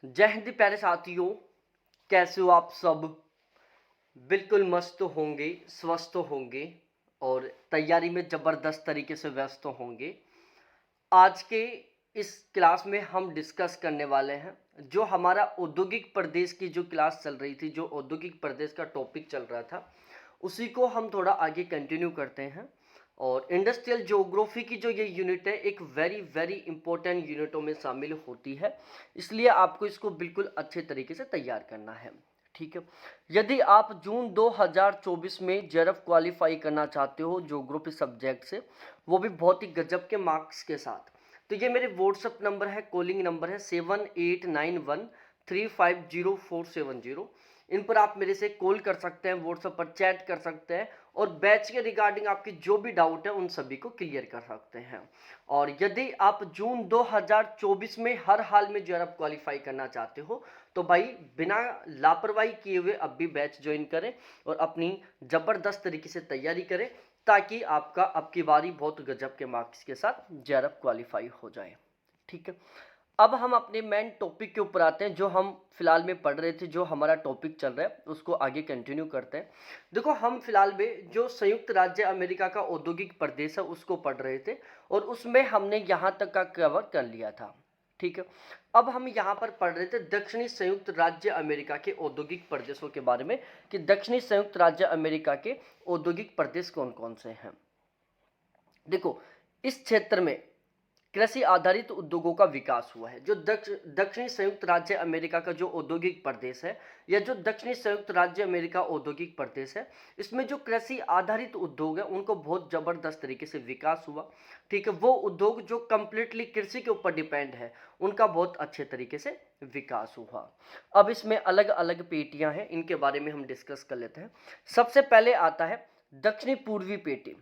जय हिंद प्यारे साथियों, कैसे हो आप सब। बिल्कुल मस्त होंगे, स्वस्थ होंगे और तैयारी में ज़बरदस्त तरीके से व्यस्त होंगे। आज के इस क्लास में हम डिस्कस करने वाले हैं जो हमारा औद्योगिक प्रदेश की जो क्लास चल रही थी, जो औद्योगिक प्रदेश का टॉपिक चल रहा था, उसी को हम थोड़ा आगे कंटिन्यू करते हैं। और इंडस्ट्रियल ज्योग्राफी की जो ये यूनिट है, एक वेरी वेरी इंपॉर्टेंट यूनिटों में शामिल होती है, इसलिए आपको इसको बिल्कुल अच्छे तरीके से तैयार करना है। ठीक है, यदि आप जून 2024 में जेआरएफ क्वालिफाई करना चाहते हो ज्योग्राफी सब्जेक्ट से, वो भी बहुत ही गजब के मार्क्स के साथ, तो ये मेरे व्हाट्सअप नंबर है, कॉलिंग नंबर है 7891350470। इन पर आप मेरे से कॉल कर सकते हैं, व्हाट्सएप पर चैट कर सकते हैं और बैच के रिगार्डिंग आपकी जो भी डाउट है उन सभी को क्लियर कर सकते हैं। और यदि आप जून 2024 में हर हाल में जेआरएफ क्वालिफाई करना चाहते हो, तो भाई बिना लापरवाही किए हुए अब भी बैच ज्वाइन करें और अपनी ज़बरदस्त तरीके से तैयारी करें, ताकि आपका अब की बारी बहुत गजब के मार्क्स के साथ जेआरएफ क्वालिफाई हो जाए। ठीक है, अब हम अपने मेन टॉपिक के ऊपर आते हैं, जो हम फिलहाल में पढ़ रहे थे, जो हमारा टॉपिक चल रहा है उसको आगे कंटिन्यू करते हैं। देखो, हम फिलहाल में जो संयुक्त राज्य अमेरिका का औद्योगिक प्रदेश है उसको पढ़ रहे थे और उसमें हमने यहाँ तक का कवर कर लिया था। ठीक है, अब हम यहाँ पर पढ़ रहे थे दक्षिणी संयुक्त राज्य अमेरिका के औद्योगिक प्रदेशों के बारे में, कि दक्षिणी संयुक्त राज्य अमेरिका के औद्योगिक प्रदेश कौन कौन से हैं। देखो, इस क्षेत्र में कृषि आधारित उद्योगों का विकास हुआ है। जो दक्षिणी संयुक्त राज्य अमेरिका का जो औद्योगिक प्रदेश है, या जो दक्षिणी संयुक्त राज्य अमेरिका औद्योगिक प्रदेश है, इसमें जो कृषि आधारित उद्योग है उनको बहुत जबरदस्त तरीके से विकास हुआ। ठीक है, वो उद्योग जो कंप्लीटली कृषि के ऊपर डिपेंड है, उनका बहुत अच्छे तरीके से विकास हुआ। अब इसमें अलग अलग पेटियां हैं, इनके बारे में हम डिस्कस कर लेते हैं। सबसे पहले आता है दक्षिणी पूर्वी पेटी,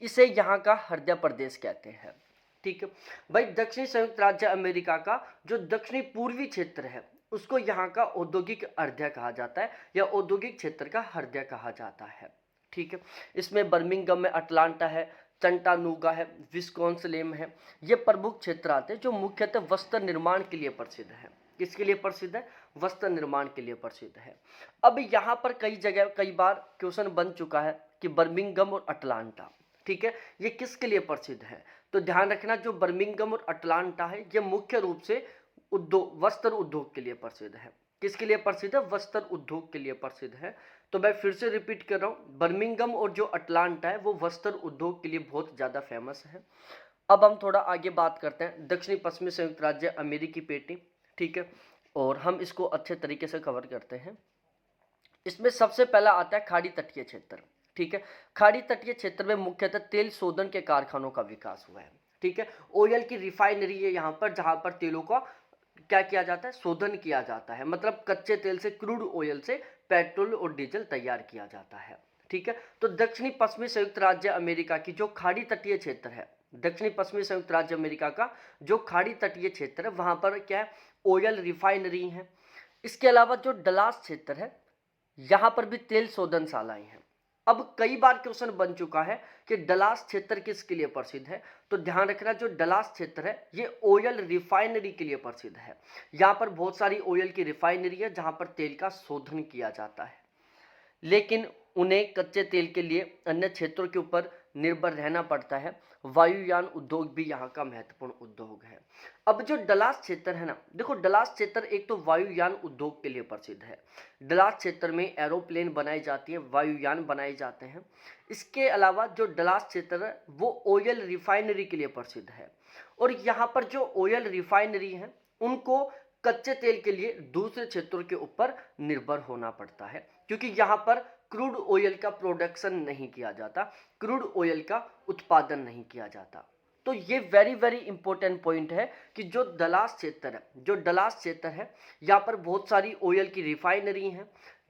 इसे यहाँ का हृदय प्रदेश कहते हैं। ठीक है भाई, दक्षिणी संयुक्त राज्य अमेरिका का जो दक्षिणी पूर्वी क्षेत्र है उसको यहाँ का औद्योगिक हृदय कहा जाता है, या औद्योगिक क्षेत्र का हृदय कहा जाता है। ठीक है, इसमें बर्मिंघम में अटलांटा है, चंटानूगा है, विस्कॉन्सिन है, ये प्रमुख क्षेत्र आते हैं जो मुख्यतः वस्त्र निर्माण के लिए प्रसिद्ध है। किसके लिए प्रसिद्ध है? वस्त्र निर्माण के लिए प्रसिद्ध है। अब यहाँ पर कई जगह कई बार क्वेश्चन बन चुका है कि बर्मिंघम और अटलांटा, ठीक है, ये किसके लिए प्रसिद्ध है? तो ध्यान रखना, जो बर्मिंघम और अटलांटा है ये मुख्य रूप से उद्योग, वस्त्र उद्योग के लिए प्रसिद्ध है। किसके लिए प्रसिद्ध है? वस्त्र उद्योग के लिए प्रसिद्ध है। तो मैं फिर से रिपीट कर रहा हूँ, बर्मिंघम और जो अटलांटा है वो वस्त्र उद्योग के लिए बहुत ज़्यादा फेमस है। अब हम थोड़ा आगे बात करते हैं दक्षिणी पश्चिमी संयुक्त राज्य अमेरिकी पेटी। ठीक है, और हम इसको अच्छे तरीके से कवर करते हैं। इसमें सबसे पहला आता है खाड़ी तटीय क्षेत्र। ठीक है, खाड़ी तटीय क्षेत्र में मुख्यतः तेल शोधन के कारखानों का विकास हुआ है। ठीक है, ऑयल की रिफाइनरी है यहाँ पर, जहाँ पर तेलों का क्या किया जाता है? शोधन किया जाता है, मतलब कच्चे तेल से, क्रूड ऑयल से पेट्रोल और डीजल तैयार किया जाता है। ठीक है, तो दक्षिणी पश्चिमी संयुक्त राज्य अमेरिका की जो खाड़ी तटीय क्षेत्र है, दक्षिणी पश्चिमी संयुक्त राज्य अमेरिका का जो खाड़ी तटीय क्षेत्र है, वहां पर क्या है? ऑयल रिफाइनरी है। इसके अलावा जो डलास क्षेत्र है, यहां पर भी तेल शोधनशालाएं हैं। अब कई बार क्वेश्चन बन चुका है कि डलास क्षेत्र किसके लिए प्रसिद्ध है? तो ध्यान रखना, जो डलास क्षेत्र है ये ऑयल रिफाइनरी के लिए प्रसिद्ध है। यहां पर बहुत सारी ऑयल की रिफाइनरी है जहां पर तेल का शोधन किया जाता है, लेकिन उन्हें कच्चे तेल के लिए अन्य क्षेत्रों के ऊपर निर्भर रहना पड़ता है। वायुयान उद्योग भी यहाँ का महत्वपूर्ण उद्योग है। अब जो डलास क्षेत्र है ना, देखो डलास क्षेत्र एक तो वायुयान उद्योग के लिए प्रसिद्ध है। डलास क्षेत्र में एरोप्लेन बनाई जाती है, वायुयान बनाए जाते हैं। इसके अलावा जो डलास क्षेत्र है वो ऑयल रिफाइनरी के लिए प्रसिद्ध है, और यहाँ पर जो ऑयल रिफाइनरी है उनको कच्चे तेल के लिए दूसरे क्षेत्रों के ऊपर निर्भर होना पड़ता है, क्योंकि यहाँ पर क्रूड ऑयल का प्रोडक्शन नहीं किया जाता, क्रूड ऑयल का उत्पादन नहीं किया जाता। तो ये वेरी वेरी इंपॉर्टेंट पॉइंट है कि जो डलास क्षेत्र है, जो डलास क्षेत्र है, यहाँ पर बहुत सारी ऑयल की रिफाइनरी हैं,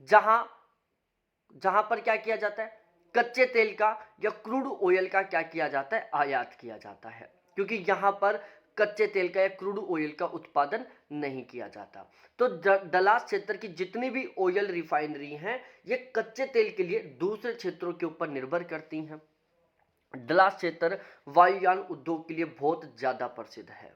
जहां जहां पर क्या किया जाता है? कच्चे तेल का या क्रूड ऑयल का क्या किया जाता है? आयात किया जाता है, क्योंकि यहां पर कच्चे तेल का या क्रूड ऑयल का उत्पादन नहीं किया जाता। तो डलास क्षेत्र की जितनी भी ऑयल रिफाइनरी हैं, ये कच्चे तेल के लिए दूसरे क्षेत्रों के ऊपर निर्भर करती हैं। डलास क्षेत्र वायुयान उद्योग के लिए बहुत ज्यादा प्रसिद्ध है।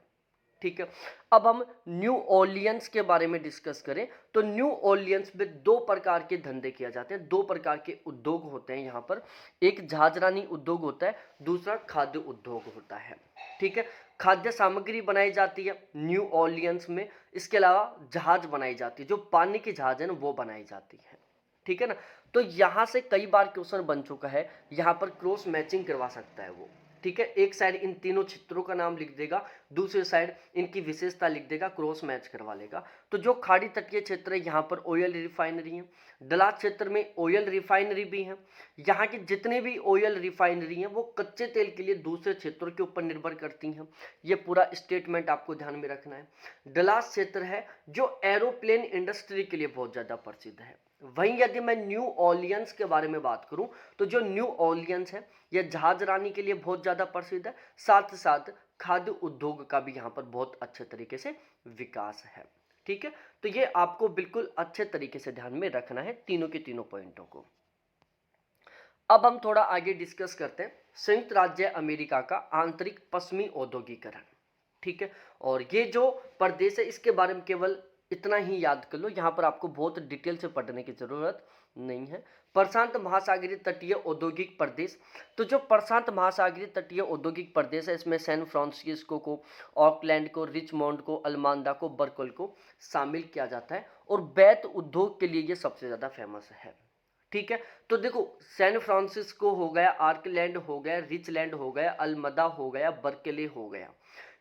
ठीक है। अब हम न्यू ऑर्लियंस के बारे में डिस्कस करें तो न्यू ऑर्लियंस में दो प्रकार के धंधे किए जाते हैं, दो प्रकार के उद्योग होते हैं यहाँ पर। एक जहाजरानी उद्योग होता है, दूसरा खाद्य उद्योग होता है। ठीक है, खाद्य सामग्री बनाई जाती है न्यू ऑर्लियंस में, इसके अलावा जहाज बनाई जाती है, जो पानी की जहाज है ना वो बनाई जाती है। ठीक है ना, तो यहाँ से कई बार क्वेश्चन बन चुका है, यहाँ पर क्रॉस मैचिंग करवा सकता है वो। ठीक है, एक साइड इन तीनों क्षेत्रों का नाम लिख देगा, दूसरी साइड इनकी विशेषता लिख देगा, क्रॉस मैच करवा लेगा। तो जो खाड़ी तटीय क्षेत्र है यहाँ पर ऑयल रिफाइनरी है, डलास क्षेत्र में ऑयल रिफाइनरी भी है। यहाँ की जितने भी ऑयल रिफाइनरी हैं वो कच्चे तेल के लिए दूसरे क्षेत्रों के ऊपर निर्भर करती हैं। ये पूरा स्टेटमेंट आपको ध्यान में रखना है। डलास क्षेत्र है जो एरोप्लेन इंडस्ट्री के लिए बहुत ज़्यादा प्रसिद्ध है। वहीं यदि मैं न्यू ऑर्लियंस के बारे में बात करूं तो जो न्यू ऑर्लियंस है यह जहाजरानी के लिए बहुत ज़्यादा प्रसिद्ध है, साथ साथ खाद्य उद्योग का भी यहाँ पर बहुत अच्छे तरीके से विकास है। ठीक है, तो ये आपको बिल्कुल अच्छे तरीके से ध्यान में रखना है तीनों के तीनों पॉइंटों को। अब हम थोड़ा आगे डिस्कस करते हैं संयुक्त राज्य अमेरिका का आंतरिक पश्चिमी औद्योगिकरण। ठीक है, और ये जो प्रदेश है इसके बारे में केवल इतना ही याद कर लो, यहाँ पर आपको बहुत डिटेल से पढ़ने की जरूरत नहीं है। प्रशांत महासागरीय तटीय औद्योगिक प्रदेश, तो जो प्रशांत महासागरीय तटीय औद्योगिक प्रदेश है इसमें सैन फ्रांसिस्को को, ऑकलैंड को, रिचमोंड को, अल्मांदा को, बर्कल को शामिल किया जाता है, और बैत उद्योग के लिए ये सबसे ज़्यादा फेमस है। ठीक है, तो देखो सैन फ्रांसिस्को हो गया, आर्कलैंड हो गया, रिचलैंड हो गया, अल्मदा हो गया, बर्कले हो गया,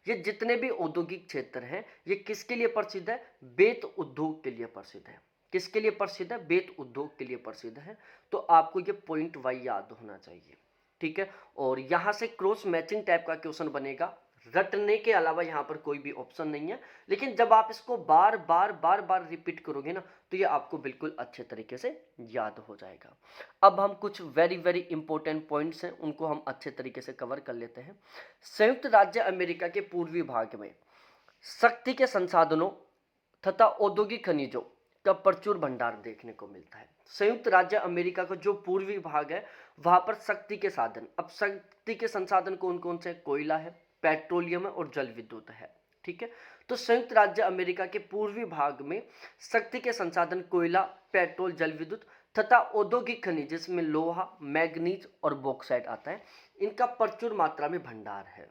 ये जितने भी औद्योगिक क्षेत्र हैं ये किसके लिए प्रसिद्ध है? बेत उद्योग के लिए प्रसिद्ध है। किसके लिए प्रसिद्ध है? बेत उद्योग के लिए प्रसिद्ध है। तो आपको ये पॉइंट वाई याद होना चाहिए। ठीक है, और यहाँ से क्रॉस मैचिंग टाइप का क्वेश्चन बनेगा, रटने के अलावा यहाँ पर कोई भी ऑप्शन नहीं है, लेकिन जब आप इसको बार बार रिपीट करोगे ना तो ये आपको बिल्कुल अच्छे तरीके से याद हो जाएगा। अब हम कुछ वेरी इंपॉर्टेंट पॉइंट्स हैं उनको हम अच्छे तरीके से कवर कर लेते हैं। संयुक्त राज्य अमेरिका के पूर्वी भाग में शक्ति के संसाधनों तथा औद्योगिक खनिजों का प्रचुर भंडार देखने को मिलता है। संयुक्त राज्य अमेरिका का जो पूर्वी भाग है वहां पर शक्ति के साधन, अब शक्ति के संसाधन कौन कौन से? कोयला है, पेट्रोलियम है और जल विद्युत है। ठीक है, तो संयुक्त राज्य अमेरिका के पूर्वी भाग में शक्ति के संसाधन कोयला, पेट्रोल, जल विद्युत तथा औद्योगिक खनिज जिसमें लोहा, मैग्नीज और बॉक्साइट आता है, इनका प्रचुर मात्रा में भंडार है।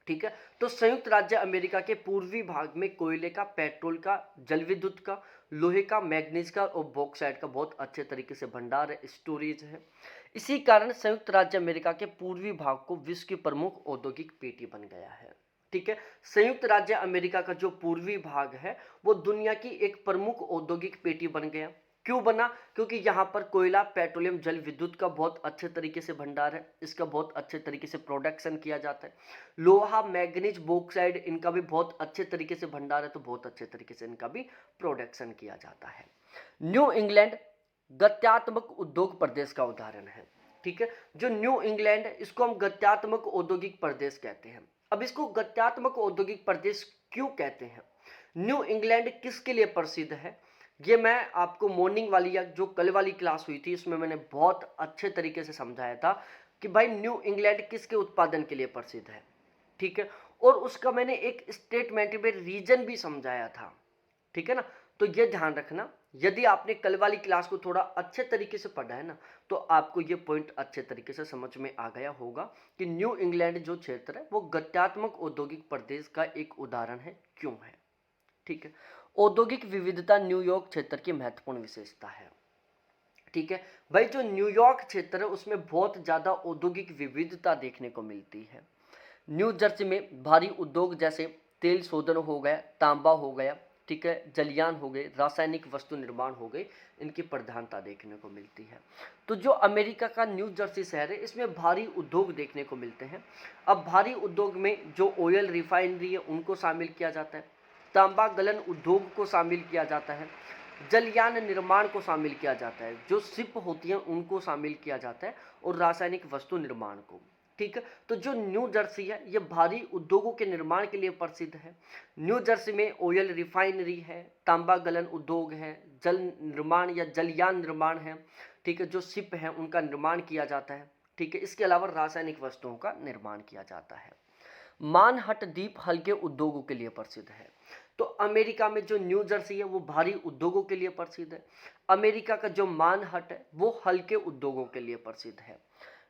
ठीक है, तो संयुक्त राज्य अमेरिका के पूर्वी भाग में कोयले का, पेट्रोल का, जल विद्युत का, लोहे का, मैग्नीज का और बॉक्साइट का बहुत अच्छे तरीके से भंडार है, स्टोरेज है। इसी कारण संयुक्त राज्य अमेरिका के पूर्वी भाग को विश्व की प्रमुख औद्योगिक पेटी बन गया है। ठीक है, संयुक्त राज्य अमेरिका का जो पूर्वी भाग है वो दुनिया की एक प्रमुख औद्योगिक पेटी बन गया। क्यों बना? क्योंकि यहाँ पर कोयला, पेट्रोलियम, जल विद्युत का बहुत अच्छे तरीके से भंडार है, इसका बहुत अच्छे तरीके से प्रोडक्शन किया जाता है। लोहा, मैग्नीज, बॉक्साइट इनका भी बहुत अच्छे तरीके से भंडार है, तो बहुत अच्छे तरीके से इनका भी प्रोडक्शन किया जाता है। न्यू इंग्लैंड गत्यात्मक उद्योग प्रदेश का उदाहरण है। ठीक है, जो न्यू इंग्लैंड है इसको हम गत्यात्मक औद्योगिक प्रदेश कहते हैं। अब इसको गत्यात्मक औद्योगिक प्रदेश क्यों कहते हैं? न्यू इंग्लैंड किसके लिए प्रसिद्ध है? ये मैं आपको मॉर्निंग वाली या जो कल वाली क्लास हुई थी इसमें मैंने बहुत अच्छे तरीके से समझाया था कि भाई न्यू इंग्लैंड किसके उत्पादन के लिए प्रसिद्ध है। ठीक है, और उसका मैंने एक स्टेटमेंट में रीजन भी समझाया था। ठीक है ना, तो ये ध्यान रखना, यदि आपने कल वाली क्लास को थोड़ा अच्छे तरीके से पढ़ा है ना तो आपको ये पॉइंट अच्छे तरीके से समझ में आ गया होगा कि न्यू इंग्लैंड जो क्षेत्र है वो गत्यात्मक औद्योगिक प्रदेश का एक उदाहरण है, क्यों है। ठीक है, औद्योगिक विविधता न्यूयॉर्क क्षेत्र की महत्वपूर्ण विशेषता है। ठीक है भाई, जो न्यूयॉर्क क्षेत्र है उसमें बहुत ज़्यादा औद्योगिक विविधता देखने को मिलती है। न्यू जर्सी में भारी उद्योग जैसे तेल शोधन हो गया, तांबा हो गया, ठीक है, जलयान हो गए, रासायनिक वस्तु निर्माण हो गए, इनकी प्रधानता देखने को मिलती है। तो जो अमेरिका का न्यू जर्सी शहर है इसमें भारी उद्योग देखने को मिलते हैं। अब भारी उद्योग में जो ऑयल रिफाइनरी है उनको शामिल किया जाता है, तांबा गलन उद्योग को शामिल किया जाता है, जलयान निर्माण को शामिल किया जाता है, जो शिप होती हैं उनको शामिल किया जाता है, और रासायनिक वस्तु निर्माण को। ठीक है, तो जो न्यू जर्सी है ये भारी उद्योगों के निर्माण के लिए प्रसिद्ध है। न्यू जर्सी में ऑयल रिफाइनरी है, तांबा गलन उद्योग है, जल निर्माण या जलयान निर्माण है, ठीक है, जो शिप है उनका निर्माण किया जाता है। ठीक है, इसके अलावा रासायनिक वस्तुओं का निर्माण किया जाता है। मानहट द्वीप हल्के उद्योगों के लिए प्रसिद्ध है। तो अमेरिका में जो न्यू जर्सी है वो भारी उद्योगों के लिए प्रसिद्ध है। अमेरिका का जो मानहट है वो हल्के उद्योगों के लिए प्रसिद्ध है।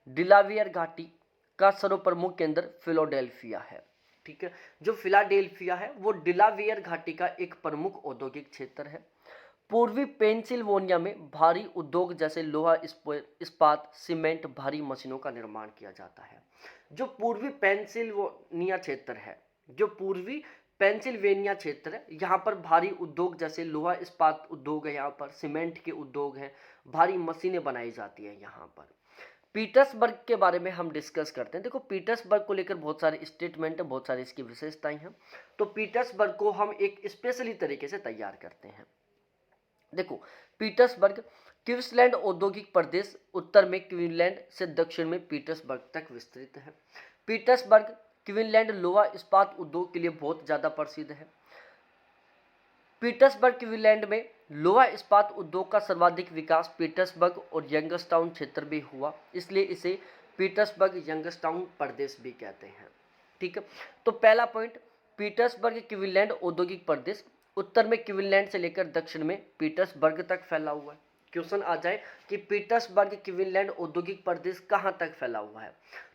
डिलावियर घाटी का सर्वप्रमुख केंद्र फिलाडेल्फिया है। ठीक है, जो फिलाडेल्फिया है वो डिलावियर घाटी का एक प्रमुख औद्योगिक क्षेत्र है। पूर्वी पेंसिल्वेनिया में भारी उद्योग जैसे लोहा, इस्पात, सीमेंट, भारी मशीनों का निर्माण किया जाता है। जो पूर्वी पेंसिल्वेनिया क्षेत्र है, जो पूर्वी पेंसिल्वेनिया क्षेत्र है, यहाँ पर भारी उद्योग जैसे लोहा, इस्पात उद्योग है, यहाँ पर सीमेंट के उद्योग हैं, भारी मशीनें बनाई जाती हैं यहाँ पर। पीटर्सबर्ग के बारे में हम डिस्कस करते हैं। देखो, पीटर्सबर्ग को लेकर बहुत सारे स्टेटमेंट है, बहुत सारी इसकी विशेषताएं हैं। तो पीटर्सबर्ग को हम एक स्पेशली तरीके से तैयार करते हैं। देखो, पीटर्सबर्ग क्वींसलैंड औद्योगिक प्रदेश, उत्तर में क्वींसलैंड से दक्षिण में पीटर्सबर्ग तक विस्तृत है। पीटर्सबर्ग क्वींसलैंड लोहा इस्पात उद्योग के लिए बहुत ज़्यादा प्रसिद्ध है। पीटर्सबर्ग क्वींसलैंड में लोहा इस्पात उद्योग का सर्वाधिक विकास पीटर्सबर्ग और यंगस्टाउन क्षेत्र में हुआ, इसलिए इसे पीटर्सबर्ग यंगस्टाउन प्रदेश भी कहते हैं। ठीक है, तो पहला पॉइंट, पीटर्सबर्ग क्वींसलैंड औद्योगिक प्रदेश उत्तर में क्वींसलैंड से लेकर दक्षिण में पीटर्सबर्ग तक फैला हुआ है। क्वेश्चन आ जाए कि पीटर्सबर्ग क्वींसलैंड औद्योगिक प्रदेश कहाँ तक फैला हुआ है,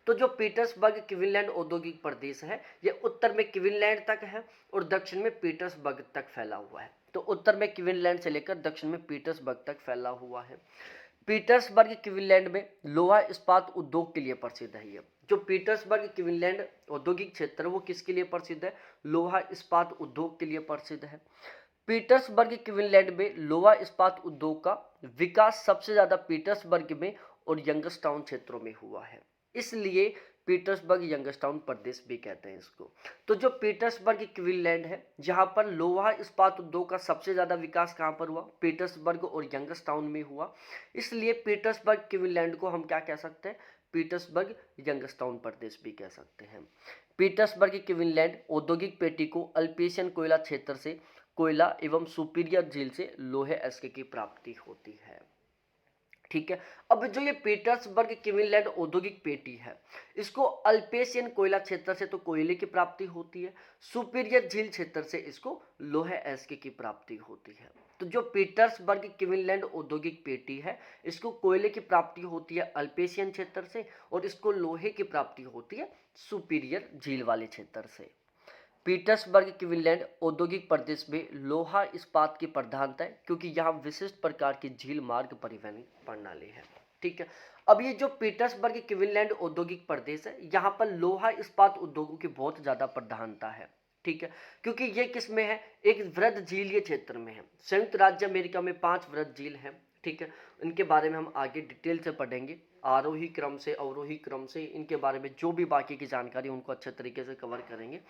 तो जो पीटर्सबर्ग क्वींसलैंड औद्योगिक प्रदेश है ये उत्तर में क्वींसलैंड तक है और दक्षिण में पीटर्सबर्ग तक फैला हुआ है। तो उत्तर में क्वींसलैंड से लेकर दक्षिण में पीटर्सबर्ग तक फैला हुआ है। पीटर्सबर्ग क्वींसलैंड में लोहा इस्पात उद्योग के लिए प्रसिद्ध है। ये जो पीटर्सबर्ग क्वींसलैंड औद्योगिक क्षेत्र है वो किसके लिए प्रसिद्ध है? लोहा इस्पात उद्योग के लिए प्रसिद्ध है। पीटर्सबर्ग क्वींसलैंड में लोहा इस्पात उद्योग का विकास सबसे ज्यादा पीटर्सबर्ग में और यंगस्टाउन क्षेत्रों में हुआ है, इसलिए पीटर्सबर्ग यंगस्टाउन प्रदेश भी कहते हैं इसको। तो जो पीटर्सबर्ग क्वींसलैंड है, जहां पर लोहा इस्पात उद्योग का सबसे ज्यादा विकास कहां पर हुआ? पीटर्सबर्ग और यंगस्टाउन में हुआ, इसलिए पीटर्सबर्ग क्वींसलैंड को हम क्या कह सकते हैं? पीटर्सबर्ग यंगस्टाउन प्रदेश भी कह सकते हैं। पीटर्सबर्ग क्वींसलैंड औद्योगिक पेटी को अल्पेशियन कोयला क्षेत्र से कोयला एवं सुपीरियर झील से लोहे एस्के की प्राप्ति होती है। ठीक है, अब जो ये पीटर्सबर्ग क्वींसलैंड औद्योगिक पेटी है, इसको अल्पेशियन कोयला क्षेत्र से तो कोयले की प्राप्ति होती है, सुपीरियर झील क्षेत्र से इसको लोहे एस्के की प्राप्ति होती है। तो जो पीटर्सबर्ग क्वींसलैंड औद्योगिक पेटी है, इसको कोयले की प्राप्ति होती है अल्पेशियन क्षेत्र से और इसको लोहे की प्राप्ति होती है सुपीरियर झील वाले क्षेत्र से। पीटर्सबर्ग क्वींसलैंड औद्योगिक प्रदेश में लोहा इस्पात की प्रधानता है क्योंकि यहाँ विशिष्ट प्रकार की झील मार्ग परिवहन प्रणाली है। ठीक है, अब ये जो पीटर्सबर्ग क्वींसलैंड औद्योगिक प्रदेश है, यहाँ पर लोहा इस्पात उद्योगों की बहुत ज्यादा प्रधानता है। ठीक है, क्योंकि ये किस में है? एक वृहद झीलीय क्षेत्र में है। संयुक्त राज्य अमेरिका में 5 वृहद झील हैं। ठीक है, इनके बारे में हम आगे डिटेल से पढ़ेंगे, आरोही क्रम से अवरोही क्रम से, इनके बारे में जो भी बाकी की जानकारी उनको अच्छे तरीके से कवर करेंगे।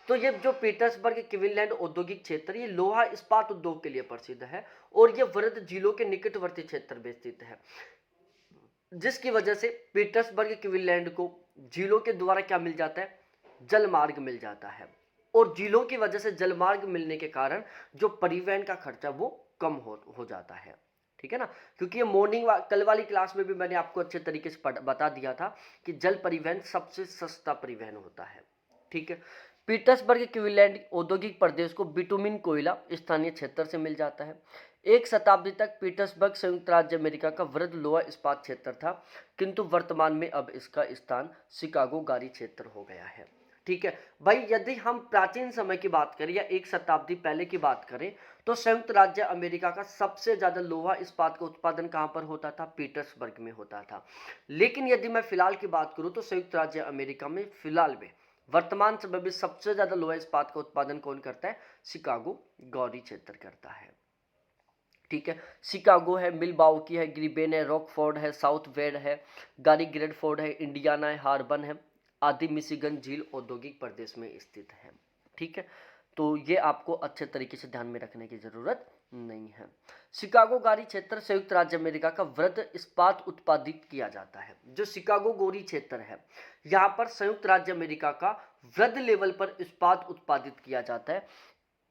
तो ये जो पीटर्सबर्ग क्वींसलैंड औद्योगिक क्षेत्र, ये लोहा इस्पात उद्योग के लिए प्रसिद्ध है और ये वृहद झीलों के निकटवर्ती क्षेत्र में स्थित है, जिसकी वजह से पीटर्सबर्ग क्वींसलैंड को झीलों के द्वारा क्या मिल जाता है? जलमार्ग मिल जाता है, और झीलों की वजह से जलमार्ग मिलने के कारण जो परिवहन का खर्चा वो कम हो जाता है। ठीक है ना, क्योंकि ये कल वाली क्लास में भी मैंने आपको अच्छे तरीके से बता दिया था कि जल परिवहन सबसे सस्ता परिवहन होता है। ठीक है, पीटर्सबर्ग क्वींसलैंड औद्योगिक प्रदेश को बिटुमिन कोयला स्थानीय क्षेत्र से मिल जाता है। एक शताब्दी तक पीटर्सबर्ग संयुक्त राज्य अमेरिका का वृहद लोहा इस्पात क्षेत्र था, किंतु वर्तमान में अब इसका स्थान शिकागो गारी क्षेत्र हो गया है। ठीक है भाई, यदि हम प्राचीन समय की बात करें या एक शताब्दी पहले की बात करें तो संयुक्त राज्य अमेरिका का सबसे ज्यादा लोहा इस्पात का उत्पादन कहां पर होता था? पीटर्सबर्ग में होता था। लेकिन यदि मैं फिलहाल की बात करूं तो संयुक्त राज्य अमेरिका में फिलहाल में वर्तमान समय में सबसे ज्यादा लोहा इस्पात का उत्पादन कौन करता है? शिकागो गौरी क्षेत्र करता है। ठीक है, शिकागो है, मिलवाउकी है, ग्रीबेन है, रॉकफोर्ड है, साउथ वेड है, गारी ग्रेडफोर्ड है, इंडियाना है, हार्बन है आदि मिशिगन झील औद्योगिक प्रदेश में स्थित है। ठीक है, तो ये आपको अच्छे तरीके से ध्यान में रखने की जरूरत नहीं है। शिकागो गारी क्षेत्र संयुक्त राज्य अमेरिका का वृहद इस्पात उत्पादित किया जाता है। जो शिकागो गोरी क्षेत्र है, यहाँ पर संयुक्त राज्य अमेरिका का वृहद लेवल पर इस्पात उत्पादित किया जाता है।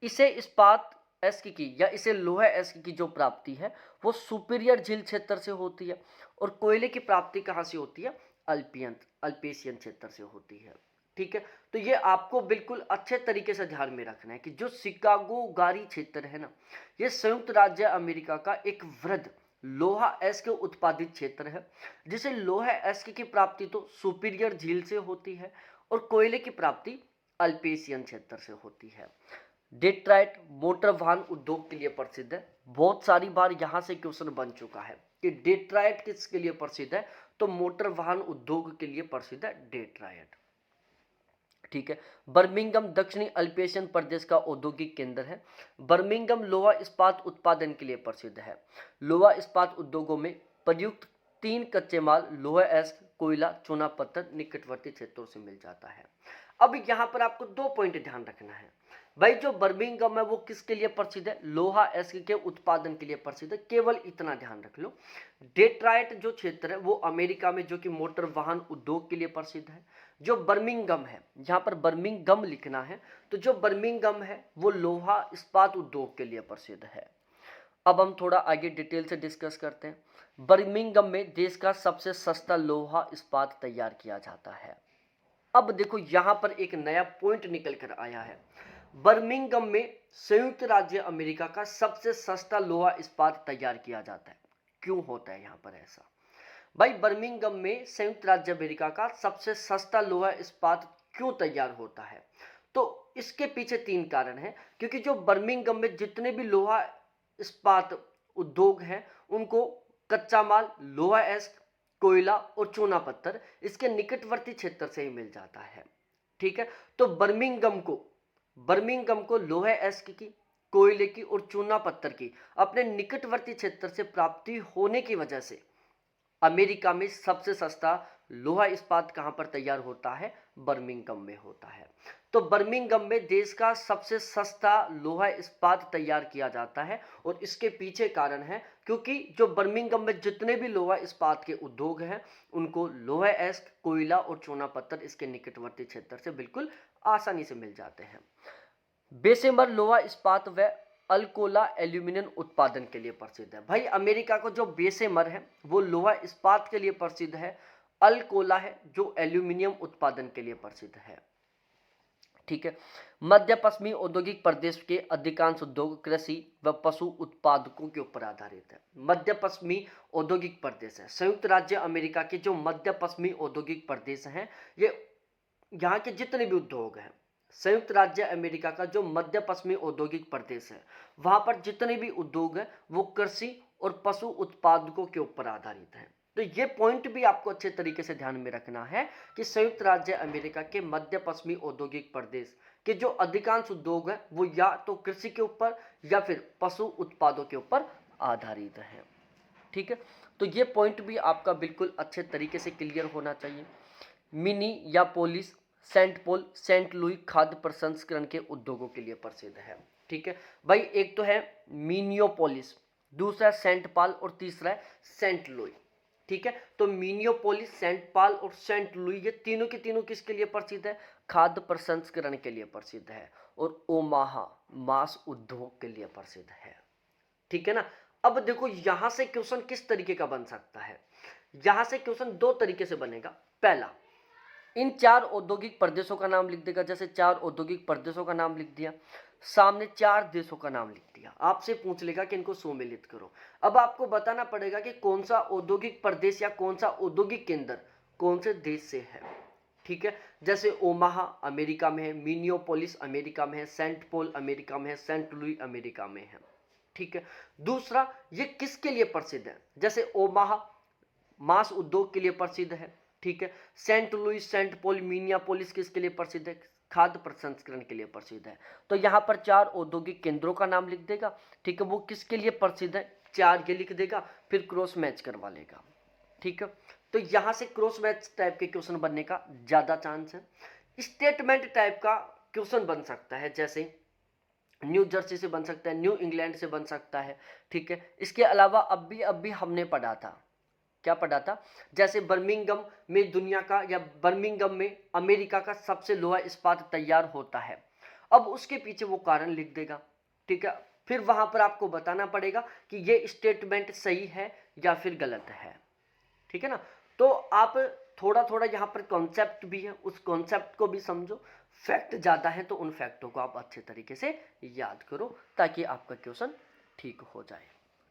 इसे इस्पात एस्क की या इसे लोहा एस्क की जो प्राप्ति है वो सुपीरियर झील क्षेत्र से होती है, और कोयले की प्राप्ति कहाँ से होती है? अल्पेशियन क्षेत्र से होती है। ठीक है, तो ये आपको बिल्कुल अच्छे तरीके से ध्यान में रखना है कि जो शिकागो गारी क्षेत्र है ना, ये संयुक्त राज्य अमेरिका का एक वृहद लोहा एस्क उत्पादित क्षेत्र है, जिसे लोहा एस्क की प्राप्ति तो सुपीरियर झील से होती है और कोयले की प्राप्ति अल्पेशियन क्षेत्र से होती है। डेट्राइट मोटर वाहन उद्योग के लिए प्रसिद्ध है। बहुत सारी बार यहाँ से क्वेश्चन बन चुका है कि डेट्राइट किसके लिए प्रसिद्ध है, तो मोटर वाहन उद्योग के लिए प्रसिद्ध है डेट्राइट, ठीक है। बर्मिंघम दक्षिणी अल्पेशियन प्रदेश का औद्योगिक केंद्र है। बर्मिंघम लोहा इस्पात उत्पादन के लिए प्रसिद्ध है। लोहा इस्पात उद्योगों में प्रयुक्त 3 कच्चे माल लोहा एस्क, कोयला, चूना पत्थर निकटवर्ती क्षेत्रों से मिल जाता है। अब यहाँ पर आपको 2 पॉइंट ध्यान रखना है भाई। जो बर्मिंघम है वो किसके लिए प्रसिद्ध है, लोहा एस्क के उत्पादन के लिए प्रसिद्ध है, केवल इतना ध्यान रख लो। डेट्राइट जो क्षेत्र है वो अमेरिका में जो कि मोटर वाहन उद्योग के लिए प्रसिद्ध है। जो बर्मिंघम है, यहाँ पर बर्मिंघम लिखना है, तो जो बर्मिंघम है वो लोहा इस्पात उद्योग के लिए प्रसिद्ध है। अब हम थोड़ा आगे डिटेल से डिस्कस करते हैं। बर्मिंघम में देश का सबसे सस्ता लोहा इस्पात तैयार किया जाता है। अब देखो यहाँ पर एक नया पॉइंट निकल कर आया है। बर्मिंघम में संयुक्त राज्य अमेरिका का सबसे सस्ता लोहा इस्पात तैयार किया जाता है। क्यों होता है यहाँ पर ऐसा भाई? बर्मिंघम में संयुक्त राज्य अमेरिका का सबसे सस्ता लोहा इस्पात क्यों तैयार होता है? तो इसके पीछे 3 कारण हैं। क्योंकि जो बर्मिंघम में जितने भी लोहा इस्पात उद्योग हैं उनको कच्चा माल लोहा एस्क, कोयला और चूना पत्थर इसके निकटवर्ती क्षेत्र से ही मिल जाता है, ठीक है। तो बर्मिंघम को लोहा एस्क की, कोयले की और चूना पत्थर की अपने निकटवर्ती क्षेत्र से प्राप्ति होने की वजह से अमेरिका में सबसे सस्ता लोहा इस्पात कहां पर तैयार होता है? बर्मिंघम में होता है। तो बर्मिंघम में देश का सबसे सस्ता लोहा इस्पात तैयार किया जाता है और इसके पीछे कारण है क्योंकि जो बर्मिंघम में जितने भी लोहा इस्पात के उद्योग हैं उनको लोहा एस्क, कोयला और चूना पत्थर इसके निकटवर्ती क्षेत्र से बिल्कुल आसानी से मिल जाते हैं। बेशेमर लोहा इस्पात व अल्कोला एल्यूमिनियम उत्पादन के लिए प्रसिद्ध है। भाई अमेरिका को जो बेशेमर है वो लोहा इस्पात के लिए प्रसिद्ध है, अल्कोला है जो एल्यूमिनियम उत्पादन के लिए प्रसिद्ध है, ठीक है। मध्य पश्चिमी औद्योगिक प्रदेश के अधिकांश उद्योग कृषि व पशु उत्पादकों के ऊपर आधारित है। मध्य पश्चिमी औद्योगिक प्रदेश है संयुक्त राज्य अमेरिका के जो मध्य पश्चिमी औद्योगिक प्रदेश हैं, ये यहाँ के जितने भी उद्योग हैं, संयुक्त राज्य अमेरिका का जो मध्य पश्चिमी औद्योगिक प्रदेश है वहां पर जितने भी उद्योग हैं वो कृषि और पशु उत्पादकों के ऊपर आधारित हैं। तो ये पॉइंट भी आपको अच्छे तरीके से ध्यान में रखना है कि संयुक्त राज्य अमेरिका के मध्य पश्चिमी औद्योगिक प्रदेश के जो अधिकांश उद्योग हैं वो या तो कृषि के ऊपर या फिर पशु उत्पादों के ऊपर आधारित है, ठीक है। तो ये पॉइंट भी आपका बिल्कुल अच्छे तरीके से क्लियर होना चाहिए। Minneapolis, Saint Paul, Saint Louis खाद्य प्रसंस्करण के उद्योगों के लिए प्रसिद्ध है, ठीक है भाई। एक तो है मिनियोपोलिस, दूसरा सेंट पॉल और तीसरा है सेंट लुई, ठीक है। तो मिनियोपोलिस, सेंट पॉल और सेंट लुई ये तीनों के तीनों किसके लिए प्रसिद्ध है? खाद्य प्रसंस्करण के लिए प्रसिद्ध है। और ओमाहा मांस उद्योग के लिए प्रसिद्ध है, ठीक है ना। अब देखो यहां से क्वेश्चन किस तरीके का बन सकता है। यहां से क्वेश्चन 2 तरीके से बनेगा। पहला, इन 4 औद्योगिक प्रदेशों का नाम लिख देगा। जैसे 4 औद्योगिक प्रदेशों का नाम लिख दिया, सामने 4 देशों का नाम लिख दिया, आपसे पूछ लेगा कि इनको सम्मिलित करो। अब आपको बताना पड़ेगा कि कौन सा औद्योगिक प्रदेश या कौन सा औद्योगिक केंद्र कौन से देश से है, ठीक है। जैसे ओमाहा अमेरिका में है, मिनियोपोलिस अमेरिका में है, सेंट पॉल अमेरिका में है, सेंट लुई अमेरिका में है, ठीक है। दूसरा, ये किसके लिए प्रसिद्ध है? जैसे ओमाहा मांस उद्योग के लिए प्रसिद्ध है, ठीक है। Saint Louis, Saint Paul, Minneapolis किसके लिए प्रसिद्ध है? खाद्य प्रसंस्करण के लिए प्रसिद्ध है। तो यहाँ पर 4 औद्योगिक केंद्रों का नाम लिख देगा, ठीक है। वो किसके लिए प्रसिद्ध है 4 ये लिख देगा, फिर क्रॉस मैच करवा लेगा, ठीक है। तो यहाँ से क्रॉस मैच टाइप के क्वेश्चन बनने का ज्यादा चांस है। स्टेटमेंट टाइप का क्वेश्चन बन सकता है, जैसे न्यू जर्सी से बन सकता है, न्यू इंग्लैंड से बन सकता है, ठीक है। इसके अलावा अभी हमने पढ़ा था, क्या पढ़ा था? जैसे बर्मिंघम में दुनिया का या बर्मिंघम में अमेरिका का सबसे लोहा इस्पात तैयार होता है। अब उसके पीछे वो कारण लिख देगा, ठीक है। फिर वहां पर आपको बताना पड़ेगा कि ये स्टेटमेंट सही है या फिर गलत है, ठीक है ना। तो आप थोड़ा थोड़ा यहाँ पर कॉन्सेप्ट भी है, उस कॉन्सेप्ट को भी समझो। फैक्ट ज़्यादा है तो उन फैक्टों को आप अच्छे तरीके से याद करो ताकि आपका क्वेश्चन ठीक हो जाए।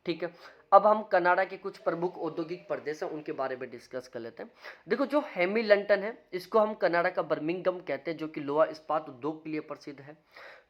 ठीक है, अब हम कनाडा के कुछ प्रमुख औद्योगिक प्रदेश हैं उनके बारे में डिस्कस कर लेते हैं। देखो, जो हैमिल्टन है इसको हम कनाडा का बर्मिंघम कहते हैं, जो कि लोहा इस्पात उद्योग के लिए प्रसिद्ध है।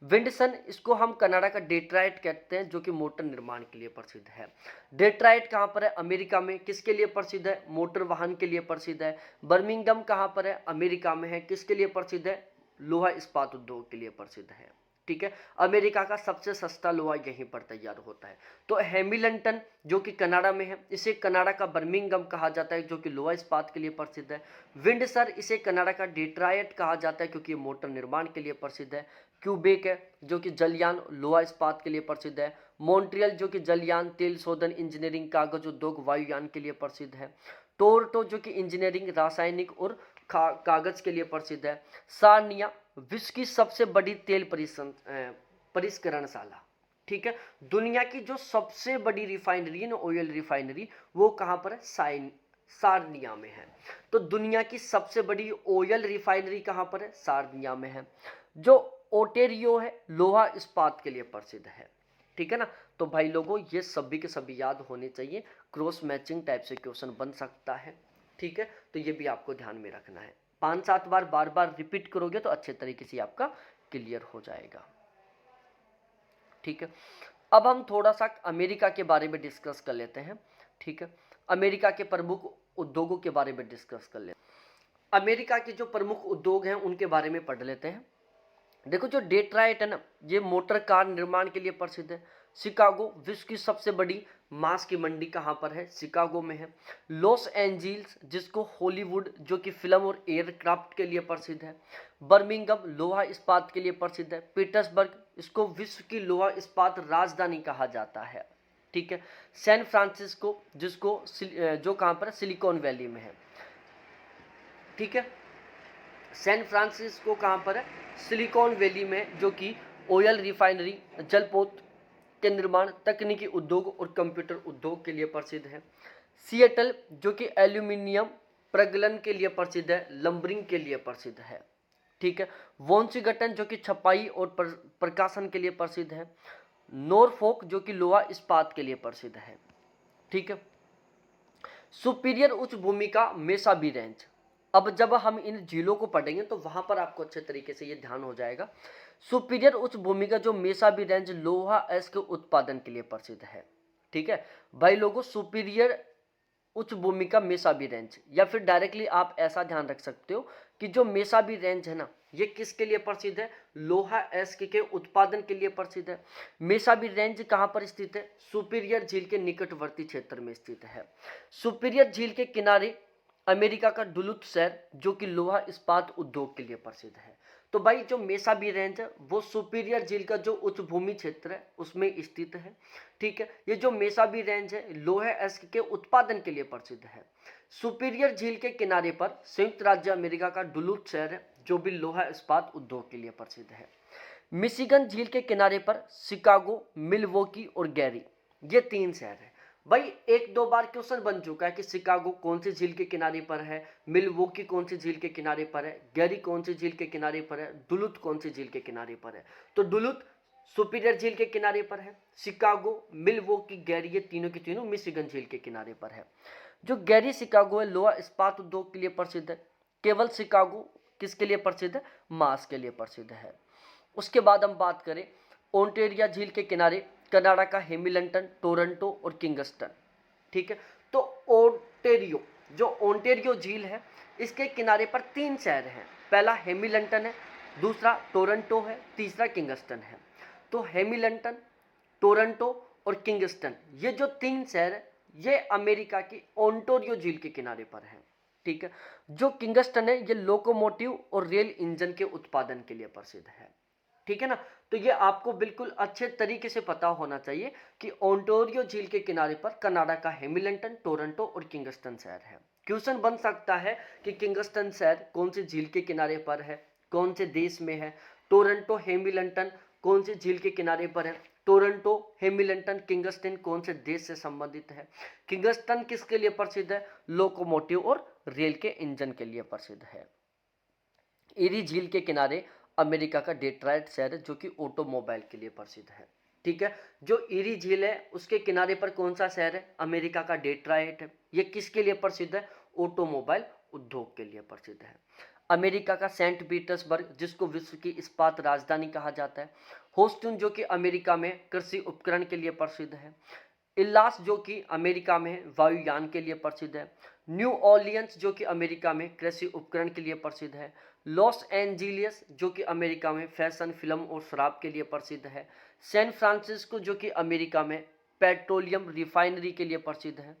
विंडसन, इसको हम कनाडा का डेट्राइट कहते हैं, जो कि मोटर निर्माण के लिए प्रसिद्ध है। डेट्राइट कहाँ पर है? अमेरिका में। किसके लिए प्रसिद्ध है? मोटर वाहन के लिए प्रसिद्ध है। बर्मिंघम कहाँ पर है? अमेरिका में है। किसके लिए प्रसिद्ध है? लोहा इस्पात उद्योग के लिए प्रसिद्ध है। ठीक है, अमेरिका का सबसे सस्ता लोहा यहीं पर तैयार होता है। तो हैमिल्टन जो कि कनाडा में है, इसे कनाडा का बर्मिंघम कहा जाता है, जो कि लोहा इस्पात के लिए प्रसिद्ध है। विंडसर, इसे कनाडा का डेट्रायट कहा जाता है क्योंकि ये मोटर निर्माण के लिए प्रसिद्ध है। क्यूबेक है जो कि जलयान लोहा इस्पात के लिए प्रसिद्ध है। मॉन्ट्रियल जो कि जलयान, तेल शोधन, इंजीनियरिंग, कागज उद्योग, वायुयान के लिए प्रसिद्ध है। टोरंटो जो कि इंजीनियरिंग, रासायनिक और कागज के लिए प्रसिद्ध है। सार्निया विश्व की सबसे बड़ी तेल परिष्करणशाला। ठीक है, दुनिया की जो सबसे बड़ी रिफाइनरी है ना, ऑयल रिफाइनरी, वो कहाँ पर है? सार्निया में है। तो दुनिया की सबसे बड़ी ऑयल रिफाइनरी कहाँ पर है? सार्निया में है। जो ओटेरियो है लोहा इस्पात के लिए प्रसिद्ध है। ठीक है ना, तो भाई लोगों ये सभी के सभी याद होने चाहिए, क्रॉस मैचिंग टाइप से क्वेश्चन बन सकता है। ठीक है, तो ये भी आपको ध्यान में रखना है। 5-7 बार बार बार रिपीट करोगे तो अच्छे तरीके से आपका क्लियर हो जाएगा। ठीक है, अब हम थोड़ा सा अमेरिका के बारे में डिस्कस कर लेते हैं। ठीक है, अमेरिका के प्रमुख उद्योगों के बारे में डिस्कस कर लेते हैं। अमेरिका के जो प्रमुख उद्योग हैं उनके बारे में पढ़ लेते हैं। देखो, जो डेट्राइट है ना, ये मोटर कार निर्माण के लिए प्रसिद्ध है। शिकागो विश्व की सबसे बड़ी मांस की मंडी कहाँ पर है? शिकागो में है। लॉस एंजिल्स जिसको हॉलीवुड जो कि फिल्म और एयरक्राफ्ट के लिए प्रसिद्ध है। बर्मिंघम लोहा इस्पात के लिए प्रसिद्ध है। पीटर्सबर्ग, इसको विश्व की लोहा इस्पात राजधानी कहा जाता है। ठीक है, सैन फ्रांसिस्को जिसको जो कहाँ पर है? सिलिकॉन वैली में है। ठीक है, सैन फ्रांसिस्को कहाँ पर है? सिलिकॉन वैली में, जो कि ऑयल रिफाइनरी, जलपोत के निर्माण, तकनीकी उद्योग और कंप्यूटर उद्योग के लिए प्रसिद्ध है। सिएटल जो कि एल्यूमिनियम प्रगलन के लिए प्रसिद्ध है, लंबरिंग के लिए प्रसिद्ध है। ठीक है, वॉशिंगटन जो कि छपाई और प्रकाशन के लिए प्रसिद्ध है। नॉरफॉक जो कि लोहा इस्पात के लिए प्रसिद्ध है। ठीक है, सुपीरियर उच्च भूमि का मेसाबी रेंज। अब जब हम इन झीलों को पढ़ेंगे तो वहां पर आपको अच्छे तरीके से ये ध्यान हो जाएगा। सुपीरियर उच्च भूमि का जो मेसाबी रेंज लोहा एस के उत्पादन के लिए प्रसिद्ध है। ठीक है भाई लोगों, सुपीरियर उच्च भूमि का मेसाबी रेंज, या फिर डायरेक्टली आप ऐसा ध्यान रख सकते हो कि जो मेसाबी रेंज है ना, ये किसके लिए प्रसिद्ध है? लोहा एस्क के उत्पादन के लिए प्रसिद्ध है। मेसाबी रेंज कहाँ पर स्थित है? सुपीरियर झील के निकटवर्ती क्षेत्र में स्थित है। सुपीरियर झील के किनारे अमेरिका का डुलुथ शहर जो कि लोहा इस्पात उद्योग के लिए प्रसिद्ध है। तो भाई जो मेसाबी रेंज है वो सुपीरियर झील का जो उच्च भूमि क्षेत्र है उसमें स्थित है। ठीक है, ये जो मेसाबी रेंज है लोहे एस्क के उत्पादन के लिए प्रसिद्ध है। सुपीरियर झील के किनारे पर संयुक्त राज्य अमेरिका का डुलुथ शहर है जो भी लोहा इस्पात उद्योग के लिए प्रसिद्ध है। मिशिगन झील के किनारे पर शिकागो, मिलवॉकी और गैरी, ये 3 शहर है। भाई 1-2 बार क्वेश्चन बन चुका है कि शिकागो कौन सी झील के किनारे पर है, मिलवॉकी कौन सी झील के किनारे पर है, गैरी कौन सी झील के किनारे पर है, डुलुथ कौन सी झील के किनारे पर है। तो डुलुथ सुपीरियर झील के किनारे पर है, शिकागो, मिलवॉकी, गैरी, ये तीनों की तीनों मिशिगन झील के किनारे पर है। जो गैरी शिकागो है लोहा इस्पात उद्योग के लिए प्रसिद्ध है। केवल शिकागो किसके लिए प्रसिद्ध है? मांस के लिए प्रसिद्ध है। उसके बाद हम बात करें ओंटेरिया झील के किनारे कनाडा का हैमिल्टन, टोरंटो और किंगस्टन। ठीक है, तो ओंटेरियो, जो ओंटेरियो झील है इसके किनारे पर 3 शहर हैं। पहला हैमिल्टन है, दूसरा टोरंटो है, तीसरा किंगस्टन है। तो हैमिल्टन, टोरंटो और किंगस्टन, ये जो 3 शहर है ये अमेरिका की ओंटेरियो झील के किनारे पर है। ठीक है, जो किंगस्टन है ये लोकोमोटिव और रेल इंजन के उत्पादन के लिए प्रसिद्ध है। ठीक है ना, तो ये आपको बिल्कुल अच्छे तरीके से पता होना चाहिए कि ओंटारियो झील के किनारे पर कनाडा का हैमिल्टन, टोरंटो और किंगस्टन शहर है। क्वेश्चन बन सकता है कि किंगस्टन शहर कौन सी झील के किनारे पर है, कौन से देश में है, टोरंटो, हैमिल्टन कौन सी झील के किनारे पर है, टोरंटो, हैमिल्टन, किंगस्टन कौन से देश से संबंधित है? किंगस्टन किसके लिए प्रसिद्ध है? लोकोमोटिव और रेल के इंजन के लिए प्रसिद्ध है। इरी झील के किनारे अमेरिका का डेट्रॉयट शहर है जो कि ऑटोमोबाइल के लिए प्रसिद्ध है। ठीक है, जो इरी झील है उसके किनारे पर कौन सा शहर है? अमेरिका का डेट्रॉयट है। ये किसके लिए प्रसिद्ध है? ऑटोमोबाइल उद्योग के लिए प्रसिद्ध है। अमेरिका का सेंट पीटर्सबर्ग जिसको विश्व की इस्पात राजधानी कहा जाता है। ह्यूस्टन जो कि अमेरिका में कृषि उपकरण के लिए प्रसिद्ध है। इल्लास जो कि अमेरिका में वायुयान के लिए प्रसिद्ध है। न्यू ऑर्लियंस जो कि अमेरिका में कृषि उपकरण के लिए प्रसिद्ध है। लॉस एंजिलियस जो कि अमेरिका में फैशन, फिल्म और शराब के लिए प्रसिद्ध है। सैन फ्रांसिस्को जो कि अमेरिका में पेट्रोलियम रिफाइनरी के लिए प्रसिद्ध है।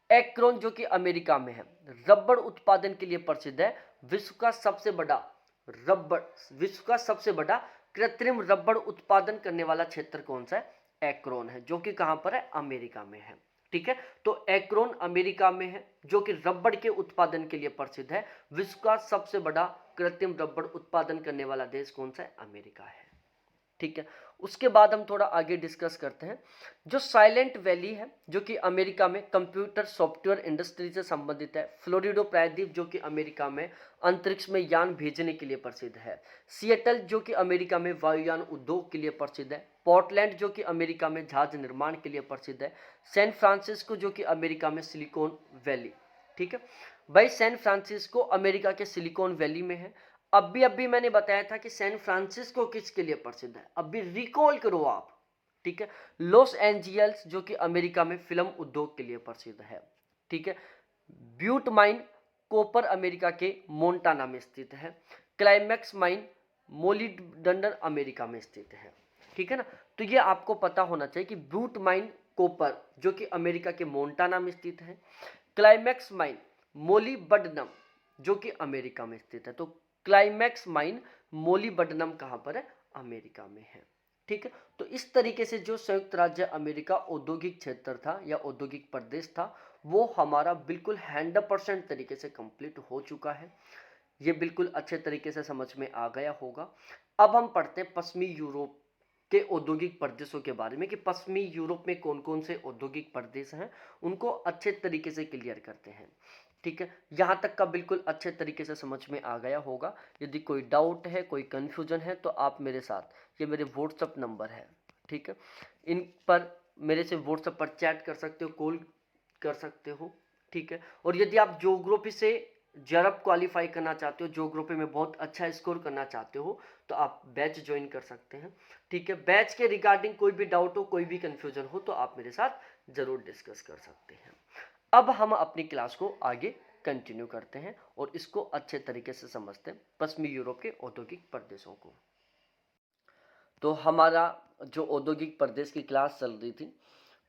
एक्रोन जो कि अमेरिका में है रबड़ उत्पादन के लिए प्रसिद्ध है। विश्व का सबसे बड़ा कृत्रिम रबड़ उत्पादन करने वाला क्षेत्र कौन सा है? एक्रोन है, जो कि कहां पर है? अमेरिका में है। ठीक है, तो एक्रोन अमेरिका में है जो कि रबड़ के उत्पादन के लिए प्रसिद्ध है। विश्व का सबसे बड़ा कृत्रिम रबड़ उत्पादन करने वाला देश कौन सा है? अमेरिका है। ठीक है, उसके बाद हम थोड़ा आगे डिस्कस करते हैं। जो साइलेंट वैली है जो कि अमेरिका में कंप्यूटर सॉफ्टवेयर इंडस्ट्री से संबंधित है। फ्लोरिडो प्रायद्वीप जो कि अमेरिका में अंतरिक्ष में यान भेजने के लिए प्रसिद्ध है। सिएटल जो कि अमेरिका में वायुयान उद्योग के लिए प्रसिद्ध है। पोर्टलैंड जो कि अमेरिका में जहाज निर्माण के लिए प्रसिद्ध है। सैन फ्रांसिस्को जो कि अमेरिका में सिलिकॉन वैली। ठीक है भाई, सैन फ्रांसिस्को अमेरिका के सिलिकॉन वैली में है। अभी मैंने बताया था कि सैन फ्रांसिस्को किसके लिए प्रसिद्ध है, अभी रिकॉल करो आप। ठीक है, लॉस एंजिल्स जो कि अमेरिका में फिल्म उद्योग के लिए प्रसिद्ध है। ठीक है, ब्यूट माइन कोपर अमेरिका के मोन्टाना में स्थित है। क्लाइमैक्स माइन मोलिब्डेनम अमेरिका में स्थित है। ठीक है ना, तो ये आपको पता होना चाहिए कि ब्यूट माइन कोपर जो कि अमेरिका के मोन्टाना में स्थित है। क्लाइमैक्स माइन मोलिब्डेनम जो कि अमेरिका में स्थित है। तो क्लाइमैक्स माइन मोलिब्डेनम कहां पर है? अमेरिका में है। ठीक है, तो इस तरीके से जो संयुक्त राज्य अमेरिका औद्योगिक क्षेत्र था या औद्योगिक प्रदेश था वो हमारा बिल्कुल 100% तरीके से कंप्लीट हो चुका है। ये बिल्कुल अच्छे तरीके से समझ में आ गया होगा। अब हम पढ़ते हैं पश्चिमी यूरोप के औद्योगिक प्रदेशों के बारे में कि पश्चिमी यूरोप में कौन कौन से औद्योगिक प्रदेश हैं, उनको अच्छे तरीके से क्लियर करते हैं। ठीक है, यहाँ तक का बिल्कुल अच्छे तरीके से समझ में आ गया होगा। यदि कोई डाउट है, कोई कन्फ्यूजन है तो आप मेरे साथ, ये मेरे व्हाट्सअप नंबर है, ठीक है, इन पर मेरे से व्हाट्सअप पर चैट कर सकते हो, कॉल कर सकते हो। ठीक है, और यदि आप ज्योग्राफी से जरब क्वालिफाई करना चाहते हो, ज्योग्राफी में बहुत अच्छा स्कोर करना चाहते हो तो आप बैच ज्वाइन कर सकते हैं। ठीक है, बैच के रिगार्डिंग कोई भी डाउट हो, कोई भी कन्फ्यूजन हो तो आप मेरे साथ ज़रूर डिस्कस कर सकते हैं। अब हम अपनी क्लास को आगे कंटिन्यू करते हैं और इसको अच्छे तरीके से समझते हैं पश्चिमी यूरोप के औद्योगिक प्रदेशों को। तो हमारा जो औद्योगिक प्रदेश की क्लास चल रही थी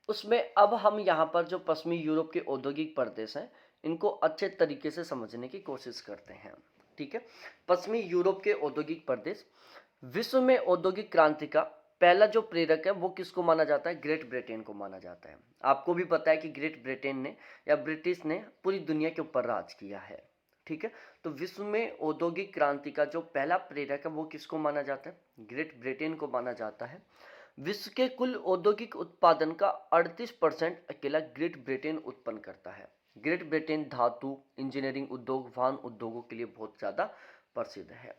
उसमें अब हम यहाँ पर जो पश्चिमी यूरोप के औद्योगिक प्रदेश हैं इनको अच्छे तरीके से समझने की कोशिश करते हैं। ठीक है, पश्चिमी यूरोप के औद्योगिक प्रदेश। विश्व में औद्योगिक क्रांति का पहला जो प्रेरक है वो किसको माना जाता है? ग्रेट ब्रिटेन को माना जाता है। आपको भी पता है कि ग्रेट ब्रिटेन ने या ब्रिटिश ने पूरी दुनिया के ऊपर राज किया है। ठीक है, तो विश्व में औद्योगिक क्रांति का जो पहला प्रेरक है वो किसको माना जाता है? ग्रेट ब्रिटेन को माना जाता है। विश्व के कुल औद्योगिक उत्पादन का 38% अकेला ग्रेट ब्रिटेन उत्पन्न करता है। ग्रेट ब्रिटेन धातु, इंजीनियरिंग उद्योग, वाहन उद्योगों के लिए बहुत ज़्यादा प्रसिद्ध है।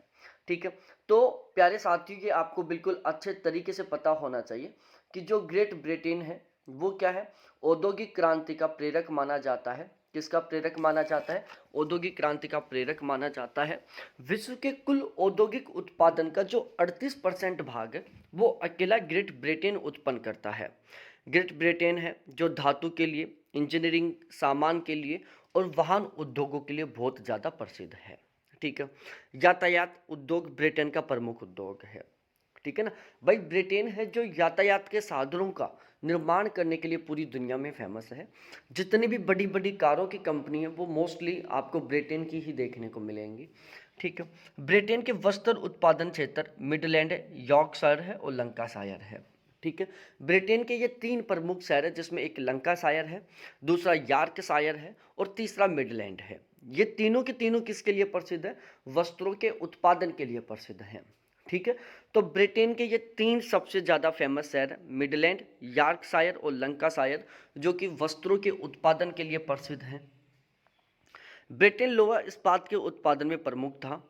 ठीक है, तो प्यारे साथियों ये आपको बिल्कुल अच्छे तरीके से पता होना चाहिए कि जो ग्रेट ब्रिटेन है वो क्या है? औद्योगिक क्रांति का प्रेरक माना जाता है। किसका प्रेरक माना जाता है? औद्योगिक क्रांति का प्रेरक माना जाता है। विश्व के कुल औद्योगिक उत्पादन का जो 38% भाग है वो अकेला ग्रेट ब्रिटेन उत्पन्न करता है। ग्रेट ब्रिटेन है जो धातु के लिए, इंजीनियरिंग सामान के लिए और वाहन उद्योगों के लिए बहुत ज़्यादा प्रसिद्ध है। ठीक है, यातायात उद्योग ब्रिटेन का प्रमुख उद्योग है। ठीक है ना भाई, ब्रिटेन है जो यातायात के साधनों का निर्माण करने के लिए पूरी दुनिया में फेमस है। जितनी भी बड़ी बड़ी कारों की कंपनी है वो मोस्टली आपको ब्रिटेन की ही देखने को मिलेंगी। ठीक है, ब्रिटेन के वस्त्र उत्पादन क्षेत्र मिडलैंड है, यॉर्कशायर है और लंकाशायर है। ठीक है, ब्रिटेन के ये 3 प्रमुख शहर है जिसमें एक लंकाशायर है, दूसरा यॉर्कशायर है और तीसरा मिडलैंड है। ये तीनों के तीनों किसके लिए प्रसिद्ध है? वस्त्रों के उत्पादन के लिए प्रसिद्ध हैं। ठीक है। तो ब्रिटेन के ये 3 सबसे ज़्यादा फेमस शहर हैं, मिडलैंड, यॉर्कशायर और लंकाशायर, जो कि वस्त्रों के उत्पादन के लिए प्रसिद्ध हैं। ब्रिटेन लोहा इस्पात के उत्पादन में प्रमुख था,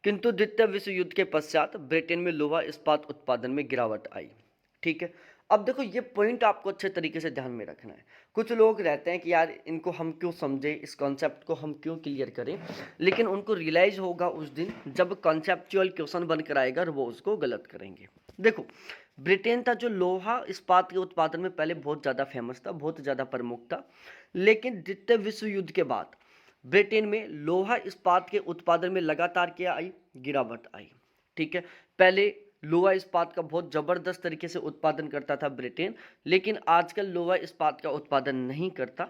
किंतु द्वितीय विश्व युद्ध के पश्चात ब्रिटेन में लोहा इस्पात उत्पादन में गिरावट आई। ठीक है। अब देखो ये पॉइंट आपको अच्छे तरीके से ध्यान में रखना है। कुछ लोग रहते हैं कि यार इनको हम क्यों समझे, इस कॉन्सेप्ट को हम क्यों क्लियर करें, लेकिन उनको रियलाइज होगा उस दिन जब कॉन्सेप्चुअल क्वेश्चन बनकर आएगा और वो उसको गलत करेंगे। देखो ब्रिटेन था जो लोहा इस्पात के उत्पादन में पहले बहुत ज़्यादा फेमस था, बहुत ज़्यादा प्रमुख था, लेकिन द्वितीय विश्व युद्ध के बाद ब्रिटेन में लोहा इस्पात के उत्पादन में लगातार क्या आई, गिरावट आई। ठीक है। पहले लोहा इस्पात का बहुत ज़बरदस्त तरीके से उत्पादन करता था ब्रिटेन, लेकिन आजकल लोहा इस्पात का उत्पादन नहीं करता।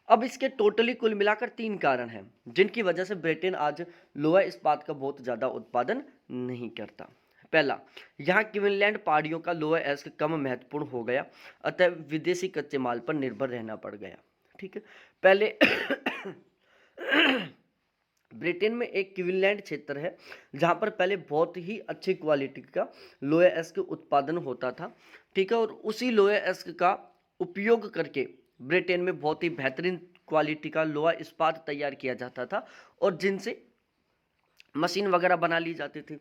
अब इसके टोटली कुल मिलाकर 3 कारण हैं जिनकी वजह से ब्रिटेन आज लोहा इस्पात का बहुत ज़्यादा उत्पादन नहीं करता। पहला, यहाँ क्वीनलैंड पहाड़ियों का लोहा एस्क कम महत्वपूर्ण हो गया, अतः विदेशी कच्चे माल पर निर्भर रहना पड़ गया। ठीक है। पहले ब्रिटेन में एक क्वीनलैंड क्षेत्र है जहाँ पर पहले बहुत ही अच्छी क्वालिटी का लोहा एस्क उत्पादन होता था। ठीक है। और उसी लोहा एस्क का उपयोग करके ब्रिटेन में बहुत ही बेहतरीन क्वालिटी का लोहा इस्पात तैयार किया जाता था और जिनसे मशीन वगैरह बना ली जाती थी।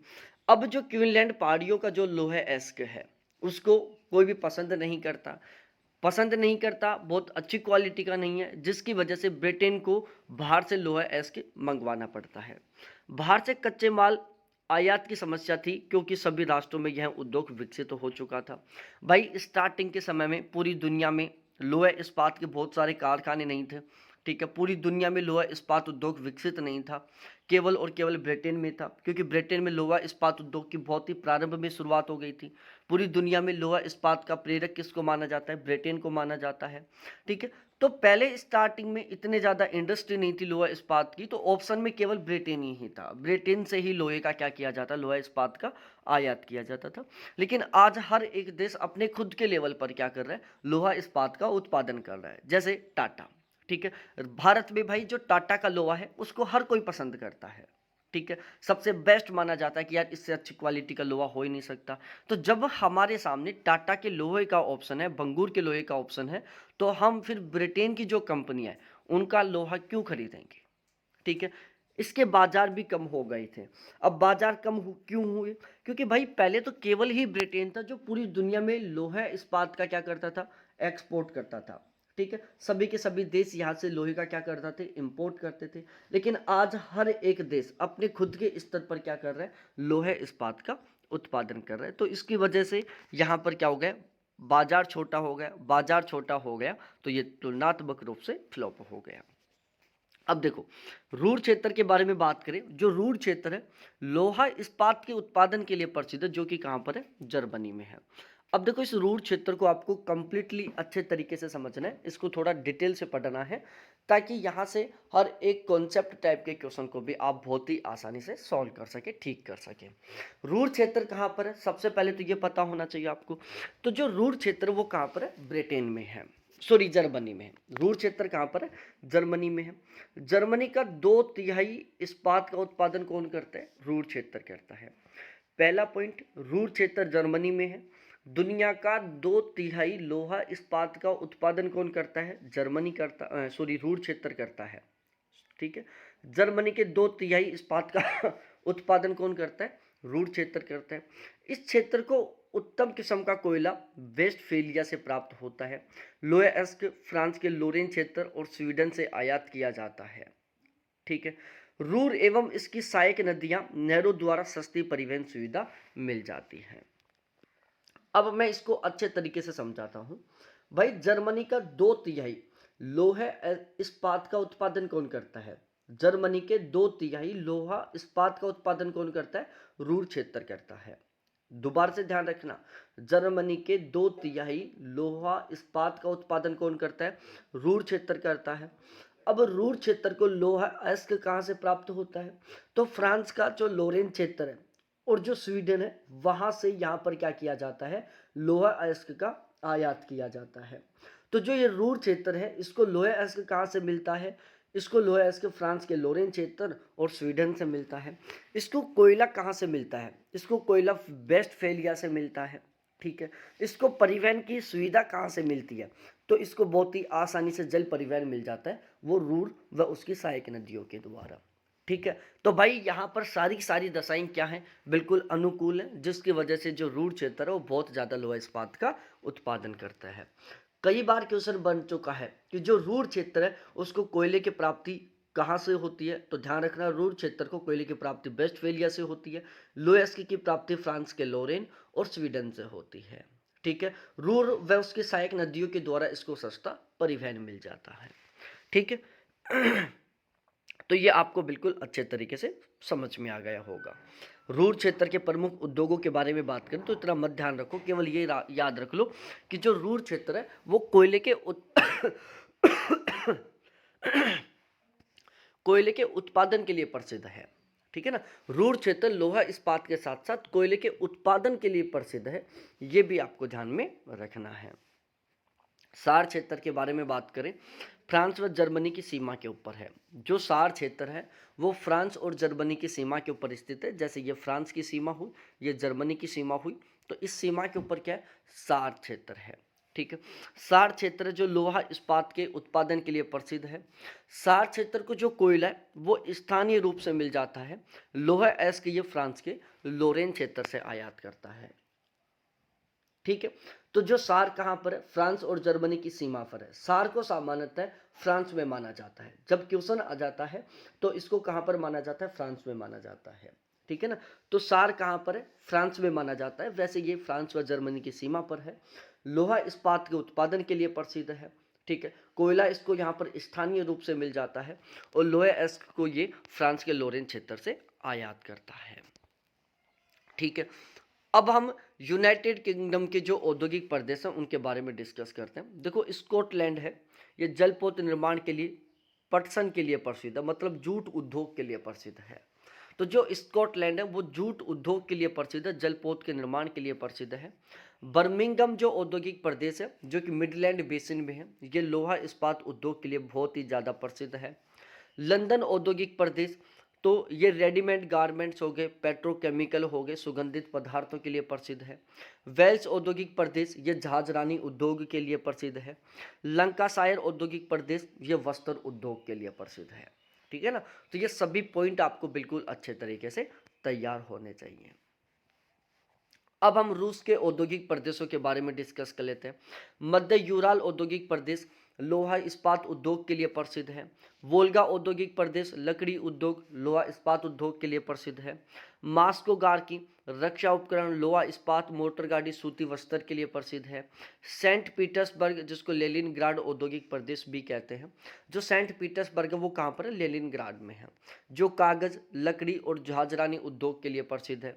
अब जो क्वीनलैंड पहाड़ियों का जो लोहा एस्क है उसको कोई भी पसंद नहीं करता, बहुत अच्छी क्वालिटी का नहीं है, जिसकी वजह से ब्रिटेन को बाहर से लोहा एस्क मंगवाना पड़ता है। बाहर से कच्चे माल आयात की समस्या थी क्योंकि सभी राष्ट्रों में यह उद्योग विकसित हो चुका था। भाई स्टार्टिंग के समय में पूरी दुनिया में लोहा इस्पात के बहुत सारे कारखाने नहीं थे। ठीक है। पूरी दुनिया में लोहा इस्पात उद्योग विकसित नहीं था, केवल और केवल ब्रिटेन में था, क्योंकि ब्रिटेन में लोहा इस्पात उद्योग की बहुत ही प्रारंभ में शुरुआत हो गई थी। पूरी दुनिया में लोहा इस्पात का प्रेरक किसको माना जाता है, ब्रिटेन को माना जाता है। ठीक है। तो पहले स्टार्टिंग में इतने ज़्यादा इंडस्ट्री नहीं थी लोहा इस्पात की, तो ऑप्शन में केवल ब्रिटेन ही था। ब्रिटेन से ही लोहे का क्या किया जाता, लोहा इस्पात का आयात किया जाता था। लेकिन आज हर एक देश अपने खुद के लेवल पर क्या कर रहा है, लोहा इस्पात का उत्पादन कर रहा है, जैसे टाटा। ठीक है। भारत में भाई जो टाटा का लोहा है उसको हर कोई पसंद करता है। ठीक है। सबसे बेस्ट माना जाता है कि यार इससे अच्छी क्वालिटी का लोहा हो ही नहीं सकता। तो जब हमारे सामने टाटा के लोहे का ऑप्शन है, बंगूर के लोहे का ऑप्शन है, तो हम फिर ब्रिटेन की जो कंपनी है उनका लोहा क्यों खरीदेंगे। ठीक है। इसके बाजार भी कम हो गए थे। अब बाजार क्यों हुए, क्योंकि भाई पहले तो केवल ही ब्रिटेन था जो पूरी दुनिया में लोहा इस्पात का क्या करता था, एक्सपोर्ट करता था। ठीक है। सभी के सभी देश यहाँ से लोहे का क्या करते थे, इंपोर्ट करते थे। लेकिन आज हर एक देश अपने खुद के स्तर पर क्या कर रहा है, लोहे इस्पात का उत्पादन कर रहा है। तो इसकी वजह से यहाँ पर क्या हो गया, बाजार छोटा हो गया, तो ये तुलनात्मक रूप से फ्लॉप हो गया। अब देखो रूर क्षेत्र के बारे में बात करें, जो रूर क्षेत्र है लोहा इस्पात के उत्पादन के लिए प्रसिद्ध है, जो कि कहाँ पर है, जर्मनी में है। अब देखो इस रूर क्षेत्र को आपको कंप्लीटली अच्छे तरीके से समझना है, इसको थोड़ा डिटेल से पढ़ना है, ताकि यहाँ से हर एक कॉन्सेप्ट टाइप के क्वेश्चन को भी आप बहुत ही आसानी से सॉल्व कर सके, ठीक कर सके। रूर क्षेत्र कहाँ पर है, सबसे पहले तो ये पता होना चाहिए आपको। तो जो रूर क्षेत्र वो कहाँ पर है, ब्रिटेन में है, सॉरी जर्मनी में है। रूर क्षेत्र कहाँ पर है, जर्मनी में है। जर्मनी का 2/3 इस्पात का उत्पादन कौन करता है, रूर क्षेत्र करता है। पहला पॉइंट, रूर क्षेत्र जर्मनी में है। दुनिया का 2/3 लोहा इस्पात का उत्पादन कौन करता है, जर्मनी करता, सॉरी रूर क्षेत्र करता है। ठीक है। जर्मनी के 2/3 इस्पात का उत्पादन कौन करता है, रूर क्षेत्र करता है। इस क्षेत्र को उत्तम किस्म का कोयला वेस्टफेलिया से प्राप्त होता है। लोहा एस्क फ्रांस के लोरेन क्षेत्र और स्वीडन से आयात किया जाता है। ठीक है। रूर एवं इसकी सहायक नदियां नहरों द्वारा सस्ती परिवहन सुविधा मिल जाती है। अब मैं इसको अच्छे तरीके से समझाता हूं। भाई जर्मनी का 2/3 लोहा इस्पात का उत्पादन कौन करता है, जर्मनी के 2/3 लोहा इस्पात का उत्पादन कौन करता है, रूर क्षेत्र करता है। दोबारा से ध्यान रखना, जर्मनी के 2/3 लोहा इस्पात का उत्पादन कौन करता है, रूर क्षेत्र करता है। अब रूर क्षेत्र को लोहा एस्क कहाँ से प्राप्त होता है, तो फ्रांस का जो लोरेन क्षेत्र है और जो स्वीडन है वहां से यहाँ पर क्या किया जाता है, लोहा एस्क का आयात किया जाता है। तो जो ये रूर क्षेत्र है इसको लोहा एस्क कहाँ से मिलता है, इसको लोहा इसके फ्रांस के लोरेन क्षेत्र और स्वीडन से मिलता है। इसको कोयला कहाँ से मिलता है? इसको कोयला वेस्टफेलिया से मिलता है। ठीक है, इसको परिवहन की सुविधा कहाँ से मिलती है? तो इसको बहुत ही आसानी से जल परिवहन मिल जाता है, वो रूर व उसकी सहायक नदियों के द्वारा। ठीक है, तो भाई यहाँ पर सारी दशाएं क्या हैं? बिल्कुल अनुकूल है, जिसकी वजह से जो रूर क्षेत्र है वो बहुत ज़्यादा लोहा इस्पात का उत्पादन करता है। कई बार क्वेश्चन बन चुका है कि जो रूर क्षेत्र है उसको कोयले की प्राप्ति कहाँ से होती है? तो ध्यान रखना, रूर क्षेत्र को कोयले की प्राप्ति वेस्टफेलिया से होती है। लोएस्की की प्राप्ति फ्रांस के लोरेन और स्वीडन से होती है। ठीक है, रूर व उसकी सहायक नदियों के द्वारा इसको सस्ता परिवहन मिल जाता है। ठीक है तो ये आपको बिल्कुल अच्छे तरीके से समझ में आ गया होगा। रूर क्षेत्र के प्रमुख उद्योगों के बारे में बात करें तो इतना मत ध्यान रखो, केवल ये याद रख लो कि जो रूर क्षेत्र है वो कोयले के कोयले के उत्पादन के लिए प्रसिद्ध है। ठीक है ना, रूर क्षेत्र लोहा इस्पात के साथ साथ कोयले के उत्पादन के लिए प्रसिद्ध है, ये भी आपको ध्यान में रखना है। सार क्षेत्र के बारे में बात करें, फ्रांस व जर्मनी की सीमा के ऊपर है। जो सार क्षेत्र है वो फ्रांस और जर्मनी की सीमा के ऊपर स्थित है। जैसे ये फ्रांस की सीमा हुई, ये जर्मनी की सीमा हुई, तो इस सीमा के ऊपर क्या है? सार क्षेत्र है। ठीक है, सार क्षेत्र जो लोहा इस्पात के उत्पादन के लिए प्रसिद्ध है। सार क्षेत्र को जो कोयला है वो स्थानीय रूप से मिल जाता है। लोहा एस्क ये फ्रांस के लोरेन क्षेत्र से आयात करता है। ठीक है, तो जो सार कहाँ पर है? फ्रांस और जर्मनी की सीमा पर है। सार को सामान्यतः फ्रांस में माना जाता है। जब क्वेश्चन आ जाता है तो इसको कहाँ पर माना जाता है? फ्रांस में माना जाता है। ठीक है ना, तो सार कहाँ पर है? फ्रांस में माना जाता है। वैसे ये फ्रांस व जर्मनी की सीमा पर है। लोहा इस्पात के उत्पादन के लिए प्रसिद्ध है। ठीक है, कोयला इसको यहाँ पर स्थानीय रूप से मिल जाता है और लोहा एस्क को ये फ्रांस के लोरेन क्षेत्र से आयात करता है। ठीक है, अब हम यूनाइटेड किंगडम के जो औद्योगिक प्रदेश हैं उनके बारे में डिस्कस करते हैं। देखो, स्कॉटलैंड है, ये जलपोत निर्माण के लिए, पटसन के लिए प्रसिद्ध है, मतलब जूट उद्योग के लिए प्रसिद्ध है। तो जो स्कॉटलैंड है वो जूट उद्योग के लिए प्रसिद्ध है, जलपोत के निर्माण के लिए प्रसिद्ध है। बर्मिंघम जो औद्योगिक प्रदेश है जो कि मिडलैंड बेसिन में है, ये लोहा इस्पात उद्योग के लिए बहुत ही ज़्यादा प्रसिद्ध है। लंदन औद्योगिक प्रदेश, तो ये रेडीमेड गारमेंट्स हो गए, पेट्रोकेमिकल हो गए, सुगंधित पदार्थों के लिए प्रसिद्ध है। वेल्स औद्योगिक प्रदेश, ये जहाजरानी उद्योग के लिए प्रसिद्ध है। लंकाशायर औद्योगिक प्रदेश, ये वस्त्र उद्योग के लिए प्रसिद्ध है। ठीक है ना, तो ये सभी पॉइंट आपको बिल्कुल अच्छे तरीके से तैयार होने चाहिए। अब हम रूस के औद्योगिक प्रदेशों के बारे में डिस्कस कर लेते हैं। मध्य यूराल औद्योगिक प्रदेश लोहा इस्पात उद्योग के लिए प्रसिद्ध है। वोल्गा औद्योगिक प्रदेश लकड़ी उद्योग, लोहा इस्पात उद्योग के लिए प्रसिद्ध है। मास्को गार्की रक्षा उपकरण, लोहा इस्पात, मोटर गाड़ी, सूती वस्त्र के लिए प्रसिद्ध है। सेंट पीटर्सबर्ग, जिसको लेनिनग्राड औद्योगिक प्रदेश भी कहते हैं, जो सेंट पीटर्सबर्ग है वो कहाँ पर है? लेनिनग्राड में है, जो कागज, लकड़ी और जहाजरानी उद्योग के लिए प्रसिद्ध है।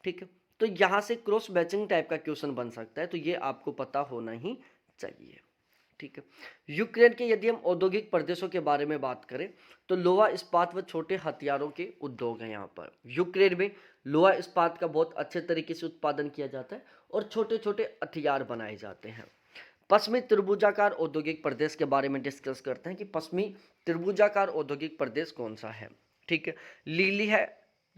ठीक है, तो यहाँ से क्रॉस मैचिंग टाइप का क्वेश्चन बन सकता है, तो ये आपको पता होना ही चाहिए। ठीक है, यूक्रेन के यदि हम औद्योगिक प्रदेशों के बारे में बात करें तो लोहा इस्पात व छोटे हथियारों के उद्योग हैं। यहाँ पर यूक्रेन में लोहा इस्पात का बहुत अच्छे तरीके से उत्पादन किया जाता है और छोटे छोटे हथियार बनाए जाते हैं। पश्चिमी त्रिभुजाकार औद्योगिक प्रदेश के बारे में डिस्कस करते हैं कि पश्चिमी त्रिभुजाकार औद्योगिक प्रदेश कौन सा है। ठीक है, लीली है,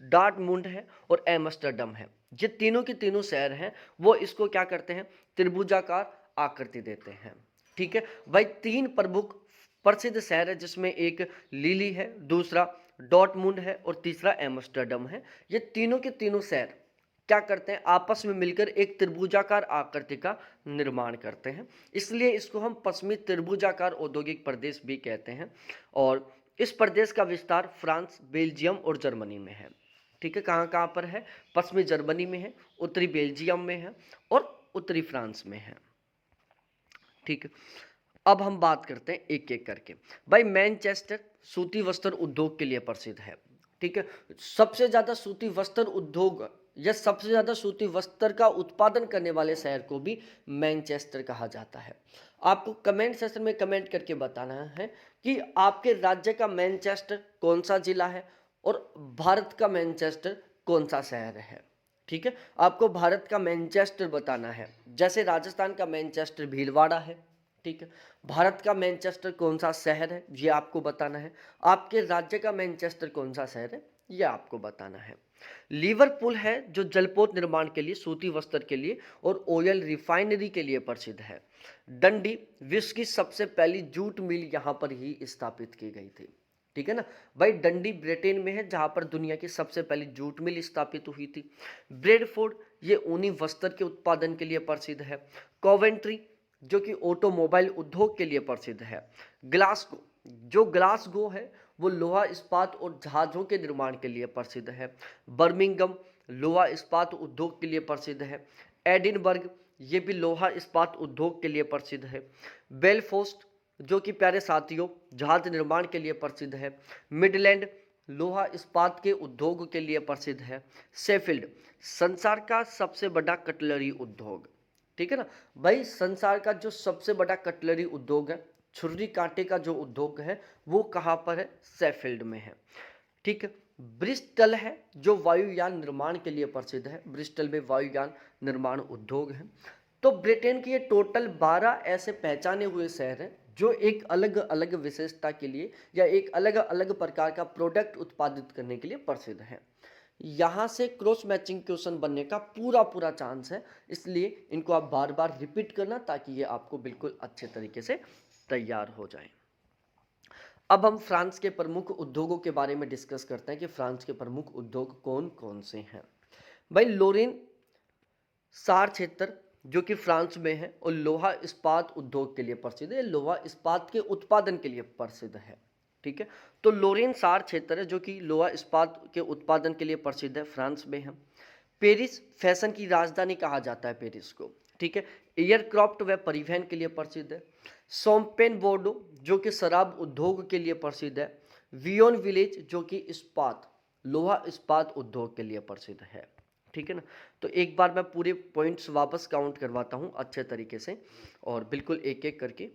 डार्टमुंड है और एम्स्टर्डम है। ये तीनों के तीनों शहर हैं वो इसको क्या करते हैं? त्रिभुजाकार आकृति देते हैं। ठीक है भाई, तीन प्रमुख प्रसिद्ध शहर है जिसमें एक लीली है, दूसरा डॉर्टमुंड है और तीसरा एम्स्टर्डम है। ये तीनों के तीनों शहर क्या करते हैं? आपस में मिलकर एक त्रिभुजाकार आकृति का निर्माण करते हैं, इसलिए इसको हम पश्चिमी त्रिभुजाकार औद्योगिक प्रदेश भी कहते हैं। और इस प्रदेश का विस्तार फ्रांस, बेल्जियम और जर्मनी में है। ठीक है, कहाँ कहाँ पर है? पश्चिमी जर्मनी में है, उत्तरी बेल्जियम में है और उत्तरी फ्रांस में है। ठीक है, अब हम बात करते हैं एक एक करके। भाई मैनचेस्टर सूती वस्त्र उद्योग के लिए प्रसिद्ध है। ठीक है, सबसे ज़्यादा सूती वस्त्र उद्योग या सबसे ज़्यादा सूती वस्त्र का उत्पादन करने वाले शहर को भी मैनचेस्टर कहा जाता है। आपको कमेंट सेक्शन में कमेंट करके बताना है कि आपके राज्य का मैनचेस्टर कौन सा जिला है और भारत का मैनचेस्टर कौन सा शहर है। ठीक है, आपको भारत का मैनचेस्टर बताना है। जैसे राजस्थान का मैनचेस्टर भीलवाड़ा है, ठीक है। भारत का मैनचेस्टर कौन सा शहर है ये आपको बताना है। आपके राज्य का मैनचेस्टर कौन सा शहर है ये आपको बताना है। लिवरपूल है जो जलपोत निर्माण के लिए, सूती वस्त्र के लिए और ऑयल रिफाइनरी के लिए प्रसिद्ध है। डंडी विश्व की सबसे पहली जूट मिल यहाँ पर ही स्थापित की गई थी। ठीक है ना भाई, डंडी ब्रिटेन में है जहाँ पर दुनिया की सबसे पहली जूट मिल स्थापित हुई थी। ब्रेडफोर्ड ये ऊनी वस्त्र के उत्पादन के लिए प्रसिद्ध है। कोवेंट्री जो कि ऑटोमोबाइल उद्योग के लिए प्रसिद्ध है। ग्लासगो, जो ग्लासगो है वो लोहा इस्पात और जहाज़ों के निर्माण के लिए प्रसिद्ध है। बर्मिंघम लोहा इस्पात उद्योग के लिए प्रसिद्ध है। एडिनबर्ग ये भी लोहा इस्पात उद्योग के लिए प्रसिद्ध है। बेलफोस्ट जो कि प्यारे साथियों जहाज निर्माण के लिए प्रसिद्ध है। मिडलैंड लोहा इस्पात के उद्योग के लिए प्रसिद्ध है। शेफील्ड संसार का सबसे बड़ा कटलरी उद्योग। ठीक है ना भाई, संसार का जो सबसे बड़ा कटलरी उद्योग है, छुरी कांटे का जो उद्योग है वो कहाँ पर है? शेफील्ड में है। ठीक है। ब्रिस्टल है जो वायुयान निर्माण के लिए प्रसिद्ध है। ब्रिस्टल में वायुयान निर्माण उद्योग है। तो ब्रिटेन के ये टोटल 12 ऐसे पहचाने हुए शहर हैं जो एक अलग अलग विशेषता के लिए या एक अलग अलग प्रकार का प्रोडक्ट उत्पादित करने के लिए प्रसिद्ध है। यहाँ से क्रॉस मैचिंग क्वेश्चन बनने का पूरा पूरा चांस है, इसलिए इनको आप बार बार रिपीट करना ताकि ये आपको बिल्कुल अच्छे तरीके से तैयार हो जाए। अब हम फ्रांस के प्रमुख उद्योगों के बारे में डिस्कस करते हैं कि फ्रांस के प्रमुख उद्योग कौन कौन से हैं। भाई लोरेन सार क्षेत्र जो कि फ्रांस में है और लोहा इस्पात उद्योग के लिए प्रसिद्ध है, लोहा इस्पात के उत्पादन के लिए प्रसिद्ध है। ठीक है, तो लोरेन सार क्षेत्र है जो कि लोहा इस्पात के उत्पादन के लिए प्रसिद्ध है, फ्रांस में है। पेरिस फैशन की राजधानी कहा जाता है पेरिस को। ठीक है, एयरक्राफ्ट व परिवहन के लिए प्रसिद्ध है। सोम्पेन बोर्डो जो कि शराब उद्योग के लिए प्रसिद्ध है। वियोन विलेज जो कि इस्पात लोहा इस्पात उद्योग के लिए प्रसिद्ध है। ठीक है ना, तो एक बार मैं पूरे पॉइंट्स वापस काउंट करवाता हूं अच्छे तरीके से और बिल्कुल एक एक करके।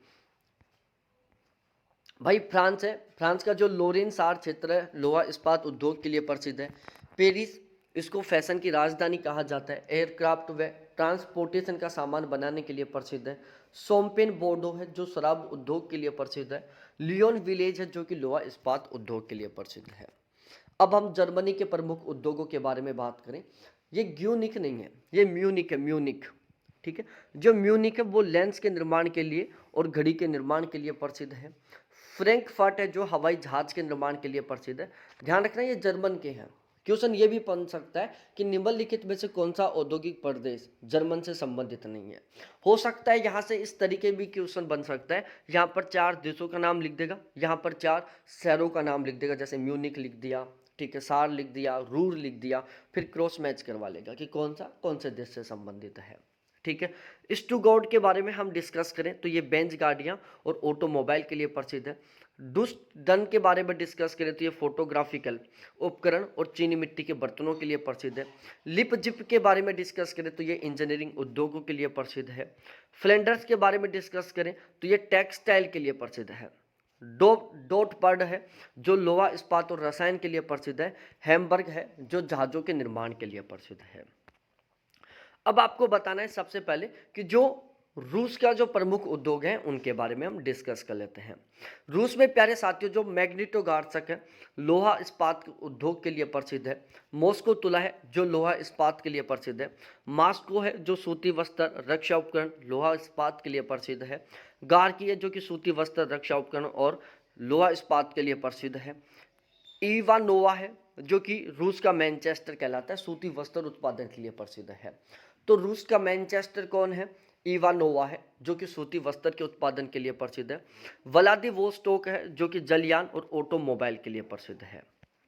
भाई फ्रांस है, फ्रांस का जो लोरेन सार क्षेत्र है लोहा इस्पात उद्योग के लिए प्रसिद्ध है। पेरिस इसको फैशन की राजधानी कहा जाता है, एयरक्राफ्ट व ट्रांसपोर्टेशन का सामान बनाने के लिए प्रसिद्ध है। सोम्पेन बोर्डो है जो शराब उद्योग के लिए प्रसिद्ध है। लियोन विलेज है जो कि लोहा इस्पात उद्योग के लिए प्रसिद्ध है। अब हम जर्मनी के प्रमुख उद्योगों के बारे में बात करें। ये ग्यूनिक नहीं है, ये म्यूनिक है, म्यूनिक। ठीक है, जो म्यूनिक है वो लेंस के निर्माण के लिए और घड़ी के निर्माण के लिए प्रसिद्ध है। फ्रैंकफर्ट है जो हवाई जहाज के निर्माण के लिए प्रसिद्ध है। ध्यान रखना ये जर्मन के हैं। क्वेश्चन ये भी बन सकता है कि निम्नलिखित में से कौन सा औद्योगिक प्रदेश जर्मन से संबंधित नहीं है। हो सकता है यहाँ से इस तरीके भी क्वेश्चन बन सकता है, यहाँ पर 4 देशों का नाम लिख देगा, यहाँ पर 4 शहरों का नाम लिख देगा, जैसे म्यूनिक लिख दिया, ठीक है, सार लिख दिया, रूर लिख दिया, फिर क्रॉस मैच करवा लेगा कि कौन से देश से संबंधित है। ठीक है, स्टुगॉर्ट के बारे में हम डिस्कस करें तो ये बेंच गाड़ियाँ और ऑटोमोबाइल के लिए प्रसिद्ध है। डुस्टन के बारे में डिस्कस करें तो ये फोटोग्राफिकल उपकरण और चीनी मिट्टी के बर्तनों के लिए प्रसिद्ध है। लिप जिप के बारे में डिस्कस करें तो ये इंजीनियरिंग उद्योगों के लिए प्रसिद्ध है। फ्लैंडर्स के बारे में डिस्कस करें तो ये टेक्सटाइल के लिए प्रसिद्ध है। डोटपर्ड है जो लोहा इस्पात और रसायन के लिए प्रसिद्ध है। हैम्बर्ग है जो जहाज़ों के निर्माण के लिए प्रसिद्ध है। अब आपको बताना है सबसे पहले कि जो रूस का जो प्रमुख उद्योग है उनके बारे में हम डिस्कस कर लेते हैं। रूस में प्यारे साथियों जो मैग्नेटोगार्सक है लोहा इस्पात उद्योग के लिए प्रसिद्ध है। मॉस्को तुला है जो लोहा इस्पात के लिए प्रसिद्ध है। मास्को है जो सूती वस्त्र रक्षा उपकरण लोहा इस्पात के लिए प्रसिद्ध है। गार्की है जो कि सूती वस्त्र रक्षा उपकरण और लोहा इस्पात के लिए प्रसिद्ध है। इवानोवा है जो कि रूस का मैनचेस्टर कहलाता है, सूती वस्त्र उत्पादन के लिए प्रसिद्ध है। तो रूस का मैनचेस्टर कौन है? इवानोवा है जो कि सूती वस्त्र के उत्पादन के लिए प्रसिद्ध है। व्लादिवोस्टोक है जो कि जलयान और ऑटोमोबाइल के लिए प्रसिद्ध है।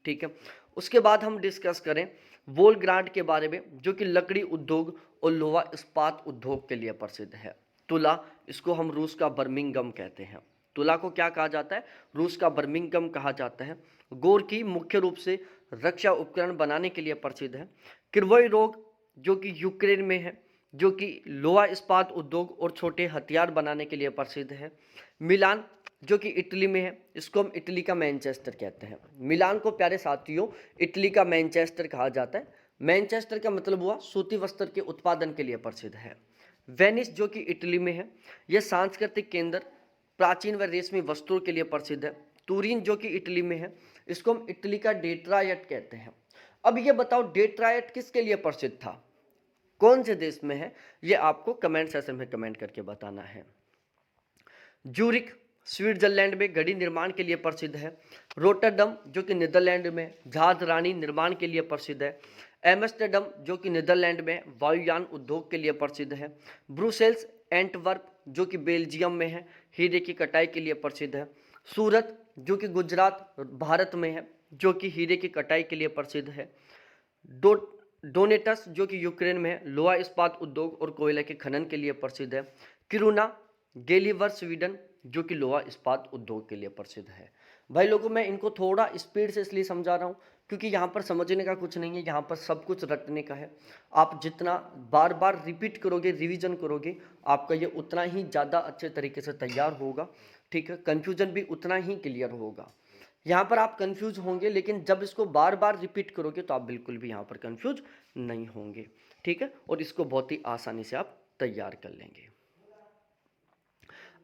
ठीक है, उसके बाद हम डिस्कस करें वोलग्राड के बारे में जो कि लकड़ी उद्योग और लोहा इस्पात उद्योग के लिए प्रसिद्ध है। तुला, इसको हम रूस का बर्मिंघम कहते हैं। तुला को क्या कहा जाता है? रूस का बर्मिंघम कहा जाता है। गोर्की मुख्य रूप से रक्षा उपकरण बनाने के लिए प्रसिद्ध है। क्रिवोई रोग जो कि यूक्रेन में है जो कि लोहा इस्पात उद्योग और छोटे हथियार बनाने के लिए प्रसिद्ध है। मिलान जो कि इटली में है, इसको हम इटली का मैनचेस्टर कहते हैं। मिलान को प्यारे साथियों इटली का मैनचेस्टर कहा जाता है। मैनचेस्टर का मतलब हुआ सूती वस्त्र के उत्पादन के लिए प्रसिद्ध है। वेनिस जो कि इटली में है, यह सांस्कृतिक केंद्र प्राचीन व रेशमी वस्त्रों के लिए प्रसिद्ध है। तुरीन जो कि इटली में है, इसको हम इटली का डेट्रायट कहते हैं। अब ये बताओ डेट्रायट किसके लिए प्रसिद्ध था, कौन से देश में है, ये आपको कमेंट सेक्शन में कमेंट करके बताना है। ज्यूरिख स्विट्जरलैंड में घड़ी निर्माण के लिए प्रसिद्ध है। रोटरडम जो कि नीदरलैंड में जहाजरानी निर्माण के लिए प्रसिद्ध है। एम्स्टर्डम जो कि नीदरलैंड में वायुयान उद्योग के लिए प्रसिद्ध है। ब्रुसेल्स एंटवर्प जो कि बेल्जियम में है, हीरे की कटाई के लिए प्रसिद्ध है। सूरत जो कि गुजरात भारत में है, जो कि हीरे की कटाई के लिए प्रसिद्ध है। डोनेटस जो कि यूक्रेन में है, लोहा इस्पात उद्योग और कोयले के खनन के लिए प्रसिद्ध है। किरुना गेलीवर स्वीडन जो कि लोहा इस्पात उद्योग के लिए प्रसिद्ध है। भाई लोगों, मैं इनको थोड़ा स्पीड से इसलिए समझा रहा हूँ क्योंकि यहाँ पर समझने का कुछ नहीं है, यहाँ पर सब कुछ रटने का है। आप जितना बार बार रिपीट करोगे, रिवीजन करोगे, आपका ये उतना ही ज़्यादा अच्छे तरीके से तैयार होगा। ठीक है, कन्फ्यूजन भी उतना ही क्लियर होगा। यहाँ पर आप कंफ्यूज होंगे, लेकिन जब इसको बार बार रिपीट करोगे तो आप बिल्कुल भी यहाँ पर कंफ्यूज नहीं होंगे। ठीक है, और इसको बहुत ही आसानी से आप तैयार कर लेंगे।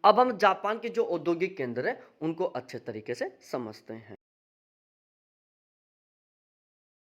अब हम जापान के जो औद्योगिक केंद्र है उनको अच्छे तरीके से समझते हैं।